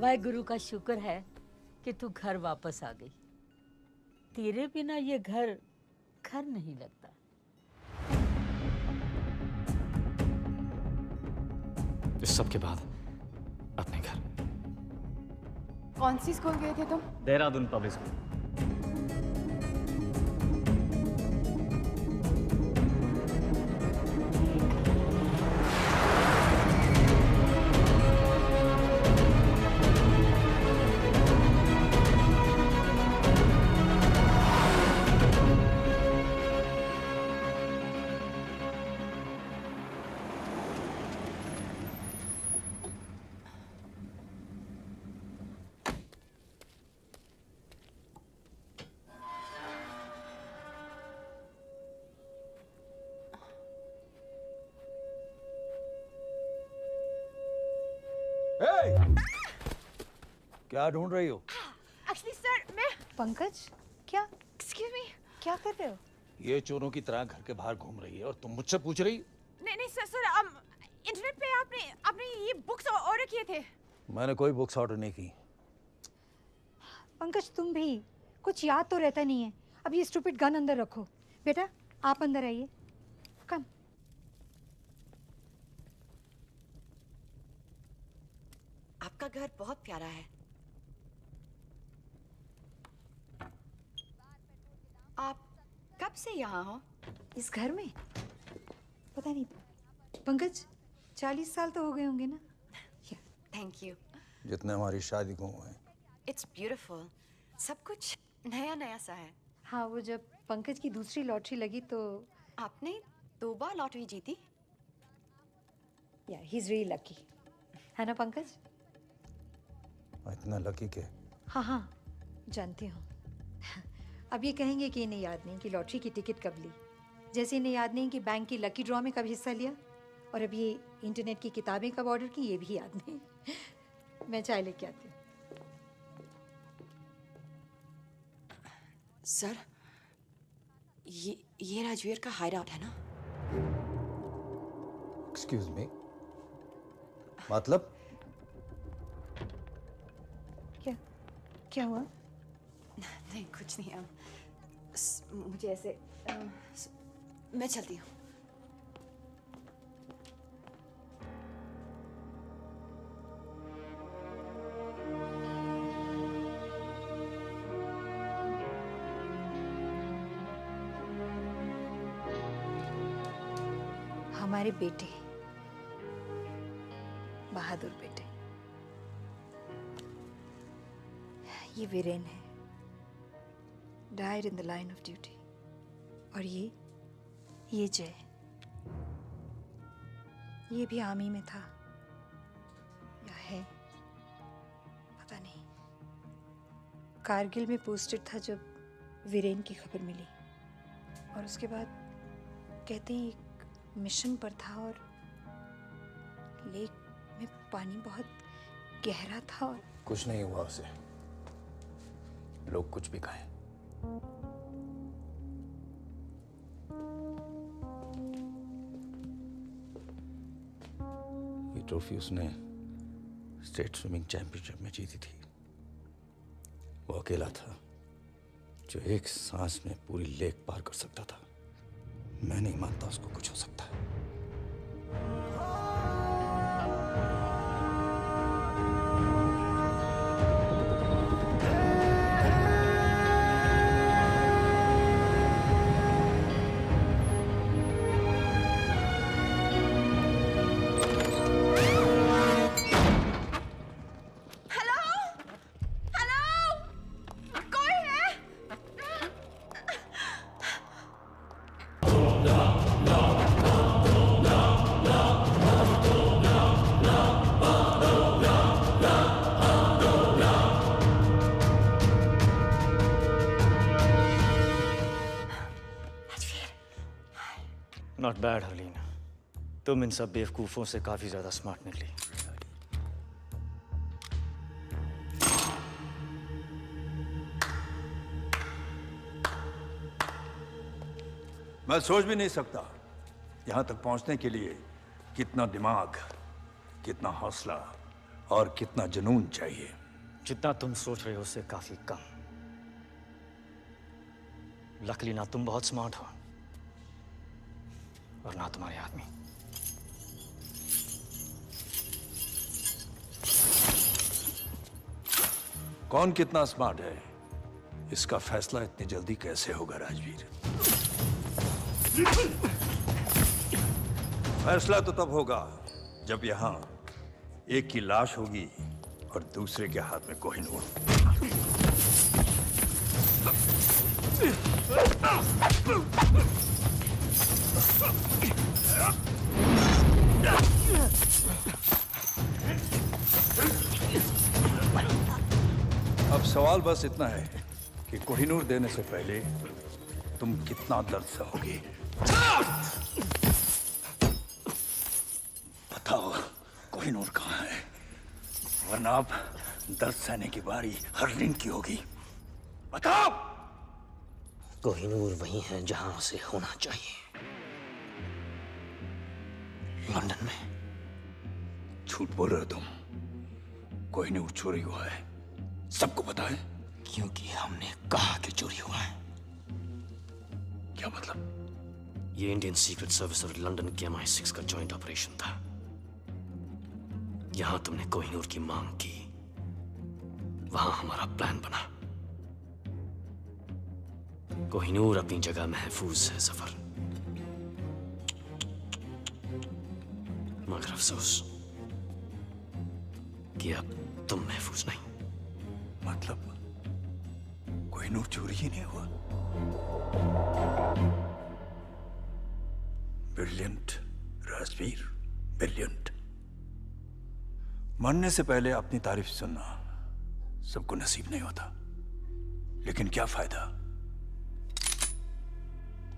वाहेगुरु का शुक्र है कि तू घर वापस आ गई। तेरे बिना ये घर घर नहीं लगता। इस सब के बाद अपने घर। कौन सी स्कूल गए थे तुम? Dehradun public school. क्या ढूंढ रही हो? एक्चुअली सर मैं पंकज क्या एक्सक्यूज मी क्या कर रहे हो? ये चोरों की तरह घर के बाहर घूम रही है और तुम मुझसे पूछ रही? नहीं नहीं सर सर इंटरनेट पे आपने ये बुक्स ऑर्डर किए थे। मैंने कोई बुक्स ऑर्डर नहीं की। पंकज तुम भी कुछ याद तो रहता नहीं है। अब ये स्टूपिड गन अंदर रखो। बेटा आप अंदर आइए। कम। आपका घर बहुत प्यारा है। आप कब से यहाँ हो? इस घर में पता नहीं पंकज 40 साल तो हो गए होंगे ना। Thank you. जितने हमारी शादी को हुए हैं। It's beautiful. सब कुछ नया नया सा है। हाँ वो जब पंकज की दूसरी लॉटरी लगी तो आपने 2 बार लॉटरी जीती? या ही इज रियली लकी है ना पंकज? इतना लकी के? हाँ हाँ जानती हूँ। अब ये कहेंगे कि इन्हें याद नहीं कि लॉटरी की टिकट कब ली, जैसे इन्हें याद नहीं कि बैंक की लकी ड्रॉ में कब हिस्सा लिया, और अब ये इंटरनेट की किताबें कब ऑर्डर की ये भी याद नहीं। मैं चाय लेके आती हूँ। सर ये राजवीर का हाइडआउट है ना? एक्सक्यूज मी, मतलब? क्या हुआ? नहीं कुछ नहीं। मुझे ऐसे मैं चलती हूँ। हमारे बेटे, बहादुर बेटे, ये वीरेन है, died in the line of duty. और ये जय, ये भी आर्मी में था या है पता नहीं। कारगिल में पोस्टेड था जब वीरेन की खबर मिली, और उसके बाद कहते हैं एक मिशन पर था और लेक में पानी बहुत गहरा था और कुछ नहीं हुआ उसे, लोग कुछ भी कहें। ये ट्रॉफी उसने स्टेट स्विमिंग चैंपियनशिप में जीती थी। वो अकेला था जो एक सांस में पूरी लेक पार कर सकता था। मैं नहीं मानता उसको कुछ हो सकता है। नॉट बैड हरलीन, तुम इन सब बेवकूफों से काफी ज्यादा स्मार्ट निकली। मैं सोच भी नहीं सकता यहां तक पहुंचने के लिए कितना दिमाग, कितना हौसला और कितना जुनून चाहिए। जितना तुम सोच रहे हो उससे काफी कम। लकीली ना तुम बहुत स्मार्ट हो और ना तुम्हारे आदमी। कौन कितना स्मार्ट है इसका फैसला इतनी जल्दी कैसे होगा राजवीर? फैसला तो तब होगा जब यहां एक की लाश होगी और दूसरे के हाथ में कोहिनूर। अब सवाल बस इतना है कि कोहिनूर देने से पहले तुम कितना दर्द सहोगे। बताओ कोहिनूर कहाँ है, वरना अब दर्द सहने की बारी हरलीन की होगी। बताओ। कोहिनूर वही है जहां उसे होना चाहिए, लंदन में। झूठ बोल रहे हो तुम। कोहिनूर चोरी हुआ है, सबको पता है। क्योंकि हमने कहा कि चोरी हुआ है। क्या मतलब? ये इंडियन सीक्रेट सर्विस और लंदन के MI6 का जॉइंट ऑपरेशन था। यहां तुमने कोहिनूर की मांग की, वहां हमारा प्लान बना। कोहिनूर अपनी जगह महफूज है जफर, मगर अफसोस कि अब तुम महफूज नहीं। मतलब कोहिनूर चोरी ही नहीं हुआ? Brilliant Rajveer, brilliant. मरने से पहले अपनी तारीफ सुनना सबको नसीब नहीं होता, लेकिन क्या फायदा?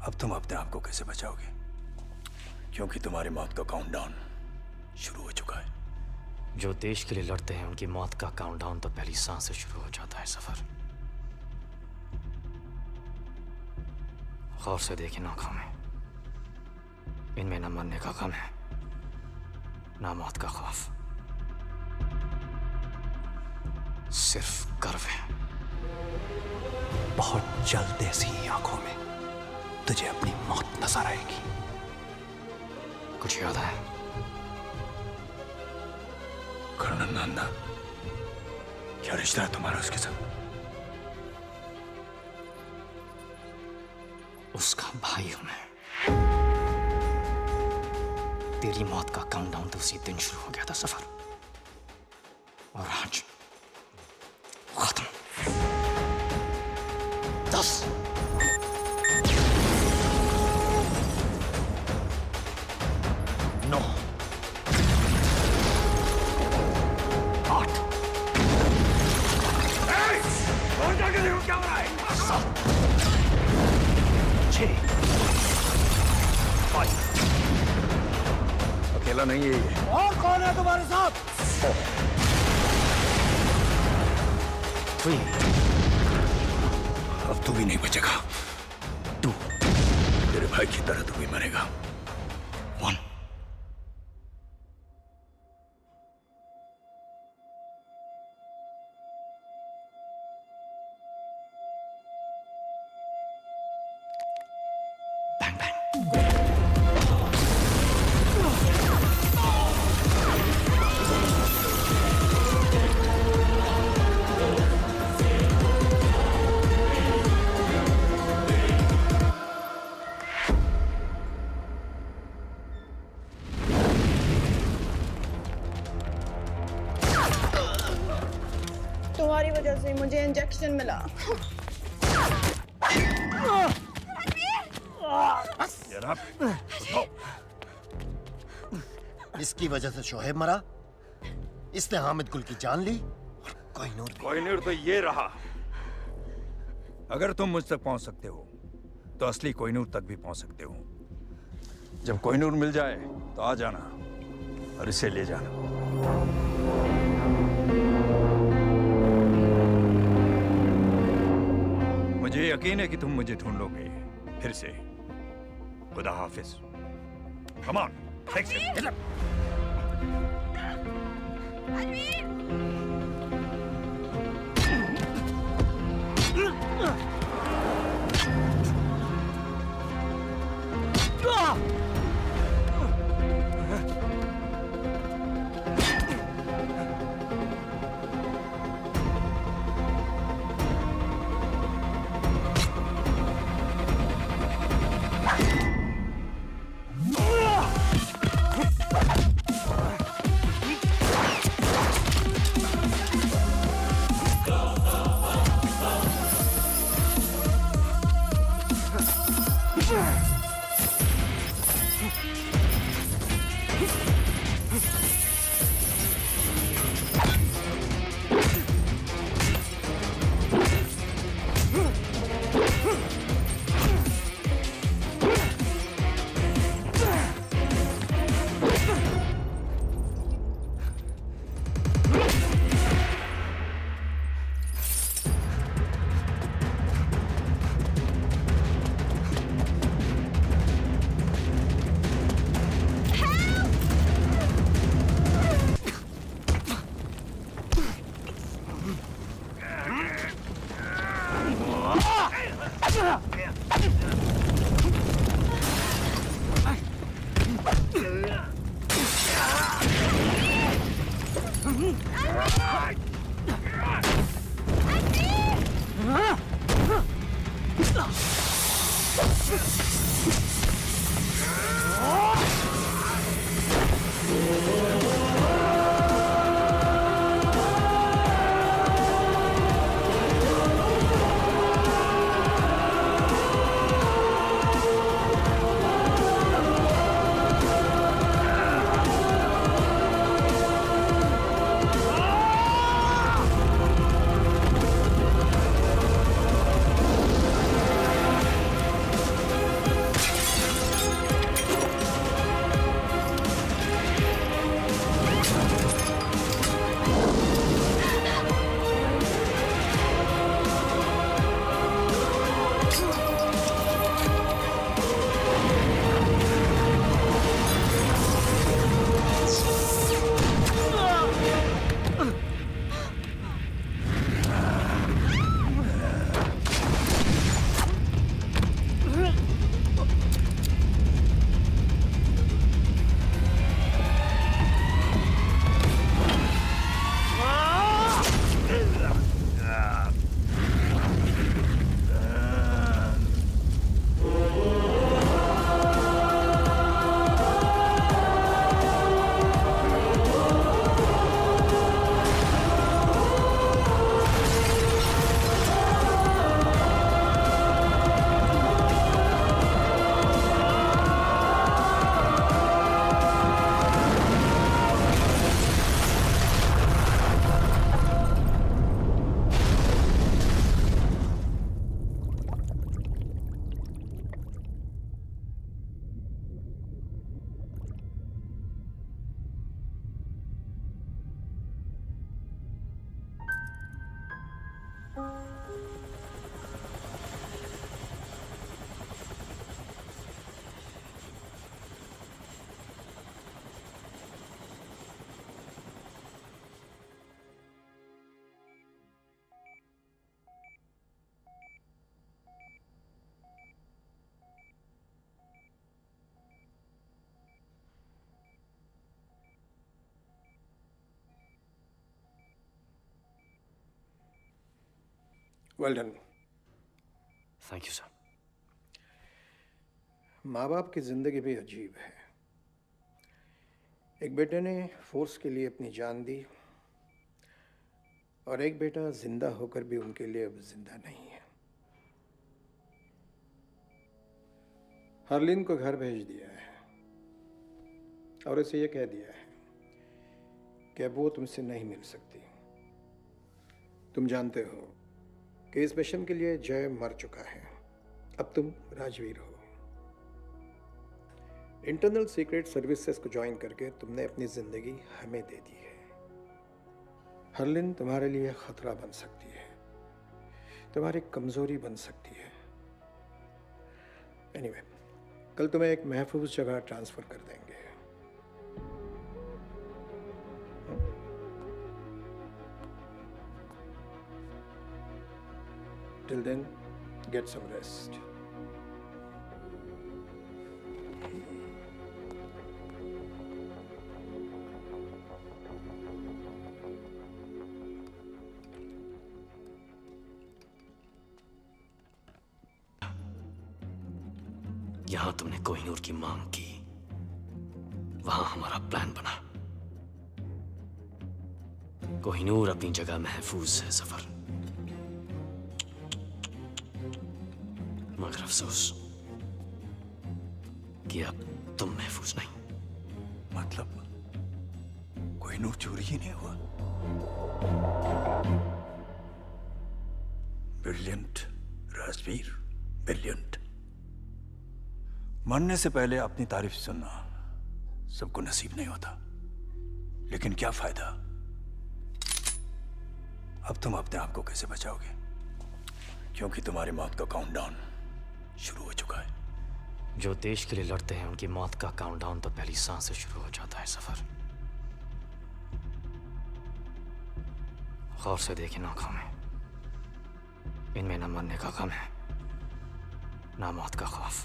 अब तुम अपने आप को कैसे बचाओगे? क्योंकि तुम्हारी मौत का काउंटडाउन शुरू हो चुका है। जो देश के लिए लड़ते हैं उनकी मौत का काउंटडाउन तो पहली सांस से शुरू हो जाता है सफर। गौर से देखें आंखों में, इनमें न मरने का गम है, ना मौत का खौफ, सिर्फ गर्व है। बहुत जल्द ऐसी आंखों में तुझे अपनी मौत नजर आएगी। कुछ याद है? कर्नल नंदा, क्या रिश्ता है तुम्हारा उसके साथ? उसका भाई हूं मैं। तेरी मौत का काउंटडाउन तो उसी दिन शुरू हो गया था सफर, और आज खत्म। 10 9 8 और जाके देखो क्या हो रहा है। 7 6 5 अकेला नहीं है ये। और कौन है तुम्हारे साथ? 3 अब तू भी नहीं बचेगा। 2 तेरे भाई की तरह तू भी मरेगा। 1 तुम्हारी वजह से मुझे इंजेक्शन मिला। इसकी वजह से शोहेब मरा, इसने हामिद गुल की जान ली, और कोहिनूर तो ये रहा। अगर तुम मुझ तक पहुंच सकते हो तो असली कोहिनूर तक भी पहुंच सकते हो। जब कोहिनूर मिल जाए तो आ जाना और इसे ले जाना। मुझे यकीन है कि तुम मुझे ढूंढ लोगे फिर से। खुदा हाफिज। Come on, get up. Well done. Thank you sir. माँ बाप की जिंदगी भी अजीब है। एक बेटे ने फोर्स के लिए अपनी जान दी और एक बेटा जिंदा होकर भी उनके लिए अब जिंदा नहीं है। हरलीन को घर भेज दिया है और उसे यह कह दिया है कि अब वो तुमसे नहीं मिल सकती। तुम जानते हो कि इस मिशन के लिए जय मर चुका है, अब तुम राजवीर हो। इंटरनल सीक्रेट सर्विसेज को ज्वाइन करके तुमने अपनी जिंदगी हमें दे दी है। हरलिन तुम्हारे लिए खतरा बन सकती है, तुम्हारी कमजोरी बन सकती है। एनीवे, कल तुम्हें एक महफूज जगह ट्रांसफर कर देंगे। Till then, get some rest. यहां तुमने कोहिनूर की मांग की, वहां हमारा प्लान बना। कोहिनूर अपनी जगह महफूज है सफर, मगर अफसोस कि अब तुम महफूज नहीं। मतलब कोहिनूर चोरी ही नहीं हुआ? Brilliant Rajveer, brilliant. मरने से पहले अपनी तारीफ सुनना सबको नसीब नहीं होता, लेकिन क्या फायदा? अब तुम अपने आप को कैसे बचाओगे? क्योंकि तुम्हारी मौत का काउंटडाउन शुरू हो चुका है। जो देश के लिए लड़ते हैं उनकी मौत का काउंटडाउन तो पहली सांस से शुरू हो जाता है सफर। गौर से देखें आंखों में, इनमें न मरने का गम है, ना मौत का खौफ,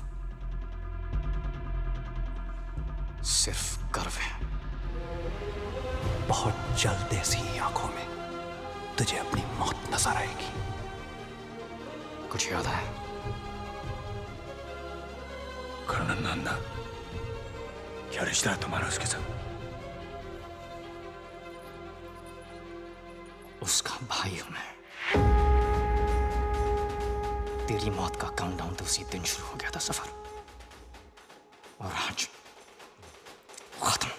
सिर्फ गर्व है। बहुत जल्द ऐसी आंखों में तुझे अपनी मौत नजर आएगी। कुछ याद है? कर्नल नंदा, क्या रिश्ता है तुम्हारा उसके साथ? उसका भाई हूं मैं। तेरी मौत का काउंटडाउन तो उसी दिन शुरू हो गया था सफर, और आज खत्म।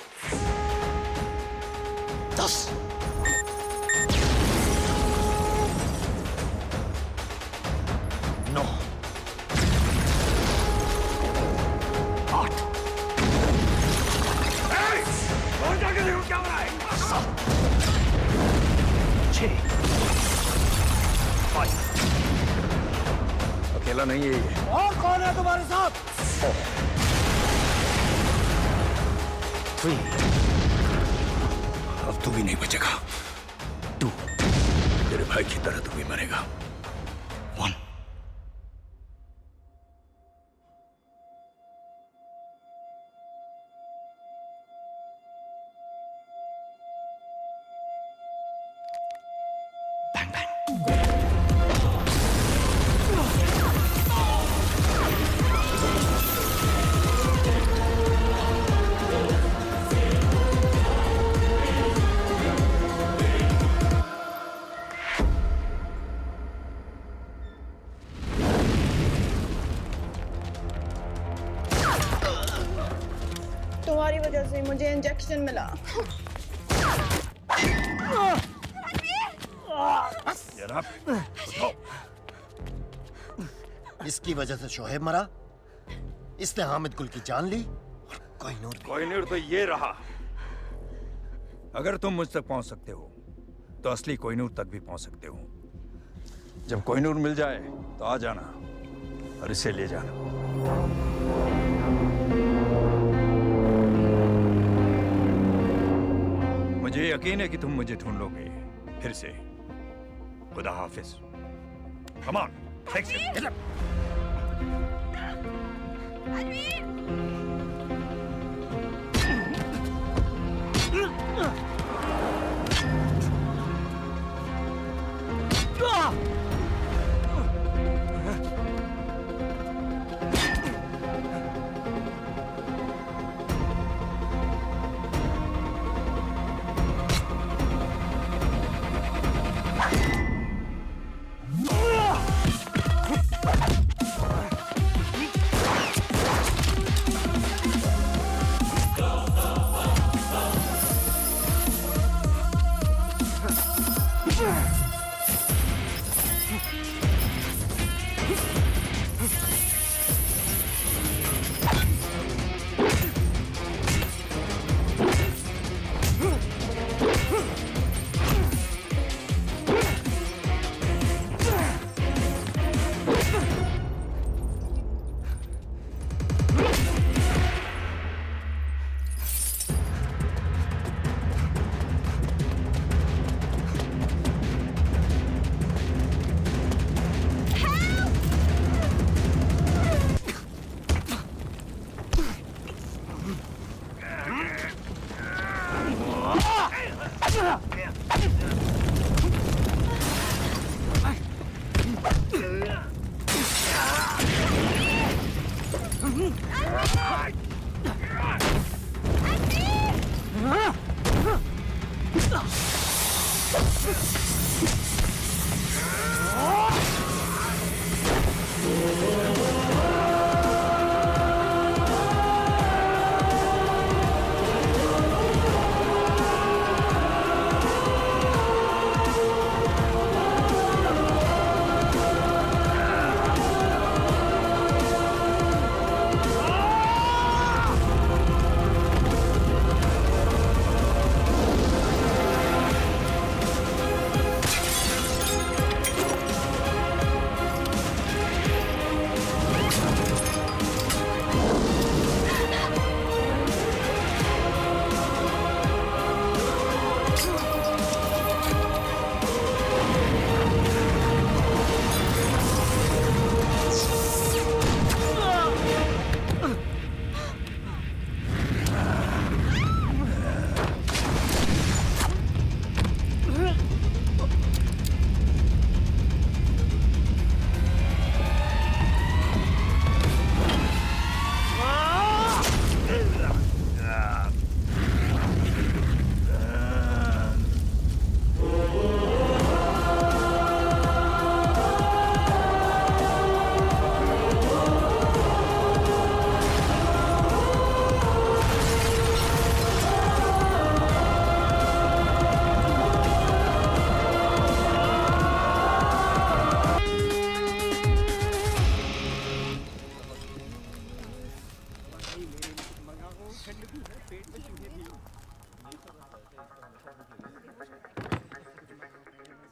10 9 8 और जाके देखो क्या हो रहा है। 7 6 5 अकेला नहीं है ये। और कौन है तुम्हारे साथ? 3 अब तू भी नहीं बचेगा। 2 तेरे भाई की तरह तू भी मरेगा। 1 तुम्हारी वजह से मुझे इंजेक्शन मिला। इसकी वजह से शोहेब मरा, इसने हामिद गुल की जान ली, और कोहिनूर तो ये रहा। अगर तुम मुझ तक पहुंच सकते हो तो असली कोहिनूर तक भी पहुंच सकते हो। जब कोहिनूर मिल जाए तो आ जाना और इसे ले जाना। मुझे यकीन है कि तुम मुझे ढूंढ लोगे फिर से। खुदा हाफिज। Come on, take it.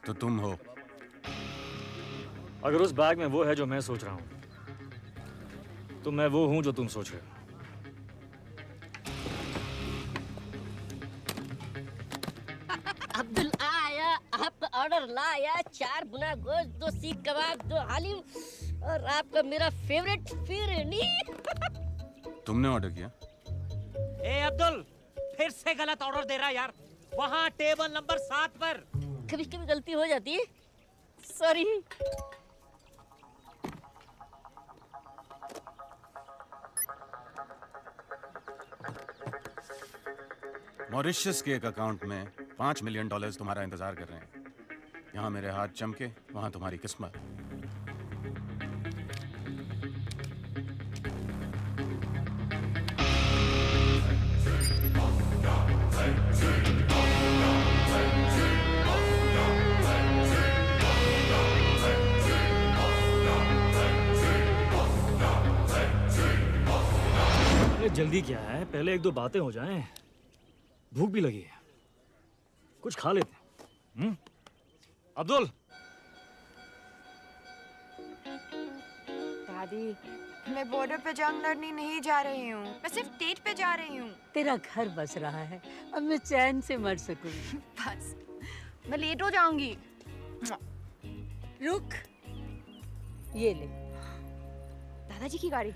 तो तुम हो? अगर उस बैग में वो है जो मैं सोच रहा हूं, तो मैं वो हूं जो तुम सोच रहे हो। अब्दुल आया, आपका ऑर्डर लाया, 4 भुना गोश्त, 2 सीख कबाब, 2 हालिम और आपका मेरा फेवरेट फिरनी। तुमने ऑर्डर किया? ए अब्दुल, फिर से गलत ऑर्डर दे रहा है यार। वहाँ टेबल नंबर 7 पर। कभी कभी गलती हो जाती है, सॉरी। मॉरिशस के एक अकाउंट में $5 मिलियन तुम्हारा इंतजार कर रहे हैं। यहाँ मेरे हाथ चमके, वहाँ तुम्हारी किस्मत। जल्दी क्या है, पहले 1-2 बातें हो जाएं। भूख भी लगी है, कुछ खा लेते हैं। अब्दुल। दादी, मैं बॉर्डर पे जंग लड़ने नहीं जा रही हूँ, मैं सिर्फ डेट पे जा रही हूँ। तेरा घर बस रहा है, अब मैं चैन से मर सकूं। बस, मैं लेट हो जाऊंगी। रुक, ये ले। दादाजी की गाड़ी।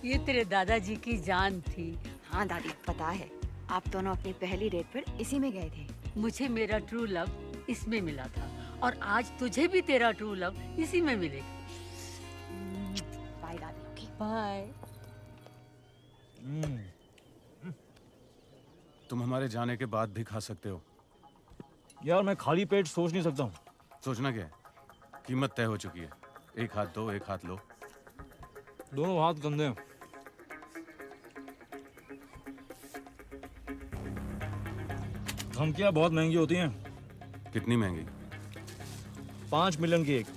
ये तेरे दादाजी की जान थी। हाँ दादी, पता है, आप दोनों अपनी पहली डेट पर इसी में गए थे। मुझे मेरा ट्रू लव इसमें मिला था और आज तुझे भी तेरा ट्रू लव इसी में मिलेगा। बाय दादी। Okay bye. तुम हमारे जाने के बाद भी खा सकते हो। यार मैं खाली पेट सोच नहीं सकता हूँ। सोचना क्या है? कीमत तय हो चुकी है। एक हाथ दो, एक हाथ लो। दोनों हाथ गंदे हैं। धमकियाँ बहुत महंगी होती हैं। कितनी महंगी? 5 मिलियन की एक।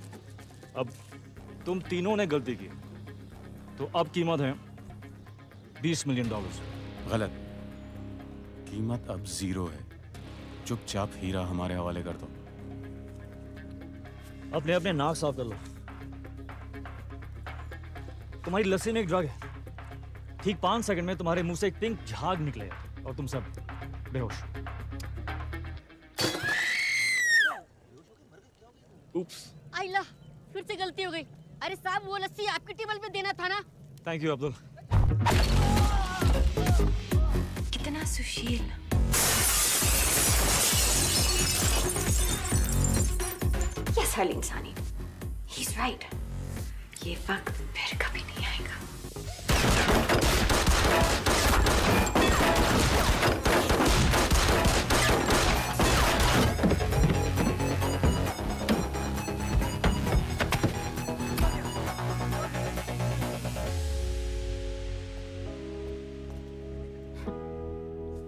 अब तुम तीनों ने गलती की, तो अब कीमत है $20 मिलियन। गलत। कीमत अब 0 है। चुपचाप हीरा हमारे हवाले कर दो। अपने अपने नाक साफ कर लो। तुम्हारी लस्सी में एक ड्रग है। ठीक 5 सेकंड में तुम्हारे मुंह से एक पिंक झाग निकलेगा और तुम सब बेहोश। Oops. आइला, फिर से गलती हो गई। अरे साहब, वो लस्सी आपकी टेबल पे देना था ना। Thank you Abdul. कितना सुशील। Yes, Harleen Sani. He's right. ये वक्त फिर कभी नहीं आएगा।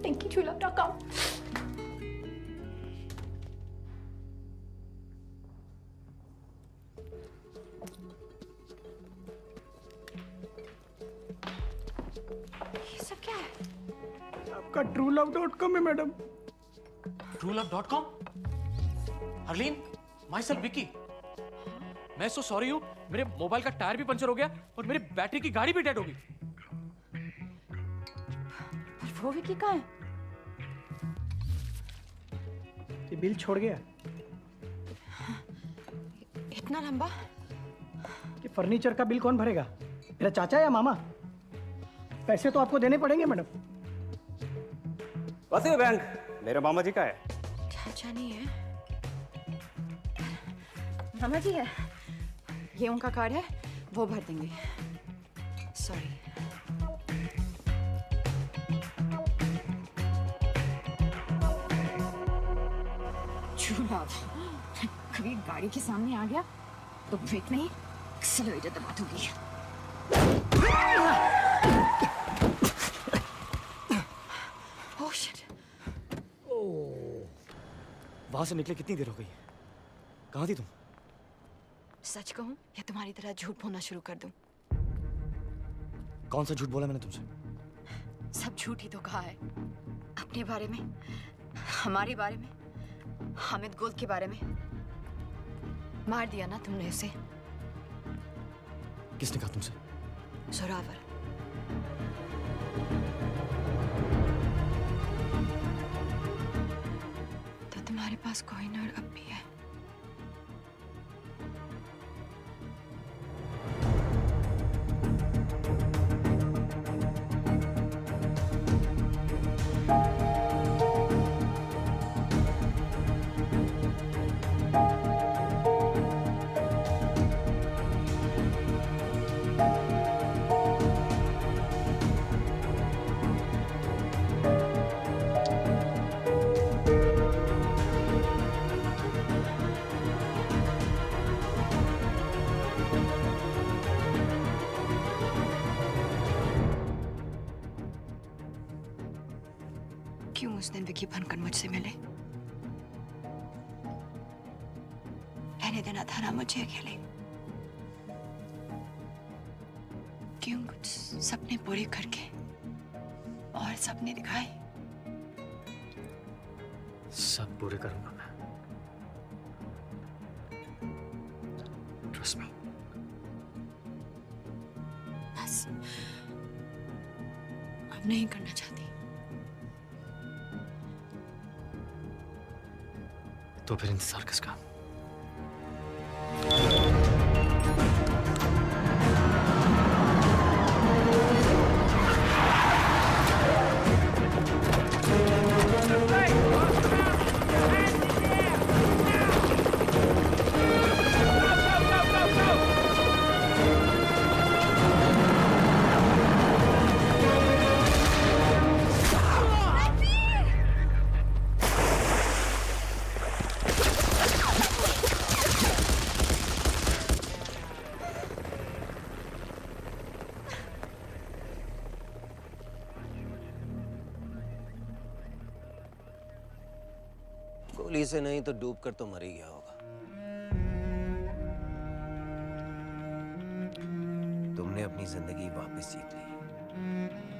Thank you, TrueLove.com. ये सब क्या है? आपका TrueLove.com है madam. TrueLove.com? Harleen, myself Vicky. मैं so sorry हूँ, मेरे मोबाइल का टायर भी पंचर हो गया और मेरी बैटरी की गाड़ी भी डेड हो गई। पर वो विकी कहाँ है? ये बिल छोड़ गया। इतना लंबा? कि फर्नीचर का बिल कौन भरेगा? मेरा चाचा या मामा? पैसे तो आपको देने पड़ेंगे मैडम। वैसे बैंक मेरे मामा जी का है। चाचा नहीं है, मामा जी है। ये उनका कार्ड है, वो भर देंगे। सॉरी। कभी गाड़ी के सामने आ गया तो ब्रेक नहीं, एक्सेलरेटर दबा दूंगी। Oh shit. वहां से निकले कितनी देर हो गई? कहाँ थी तुम? सच कहूं या तुम्हारी तरह झूठ बोलना शुरू कर दूं? कौन सा झूठ बोला मैंने तुमसे? सब झूठ ही तो कहा है। अपने बारे में, हमारे बारे में, हामिद गुल के बारे में। मार दिया ना तुमने उसे। किसने कहा तुमसे? जोरावर। तो तुम्हारे पास कोहिनूर अब भी है। क्यों उस दिन विकी बनकर मुझसे मिले? रहने देना था ना मुझे अकेले। क्यों कुछ सपने पूरे करके और सपने दिखाए? सब पूरे करूंगा मैं। Trust me. बस अब नहीं करना चाहती। तो फिर इंतजार किसका? गोली से नहीं तो डूब कर तो मर ही गया होगा। तुमने अपनी जिंदगी वापस जीत ली।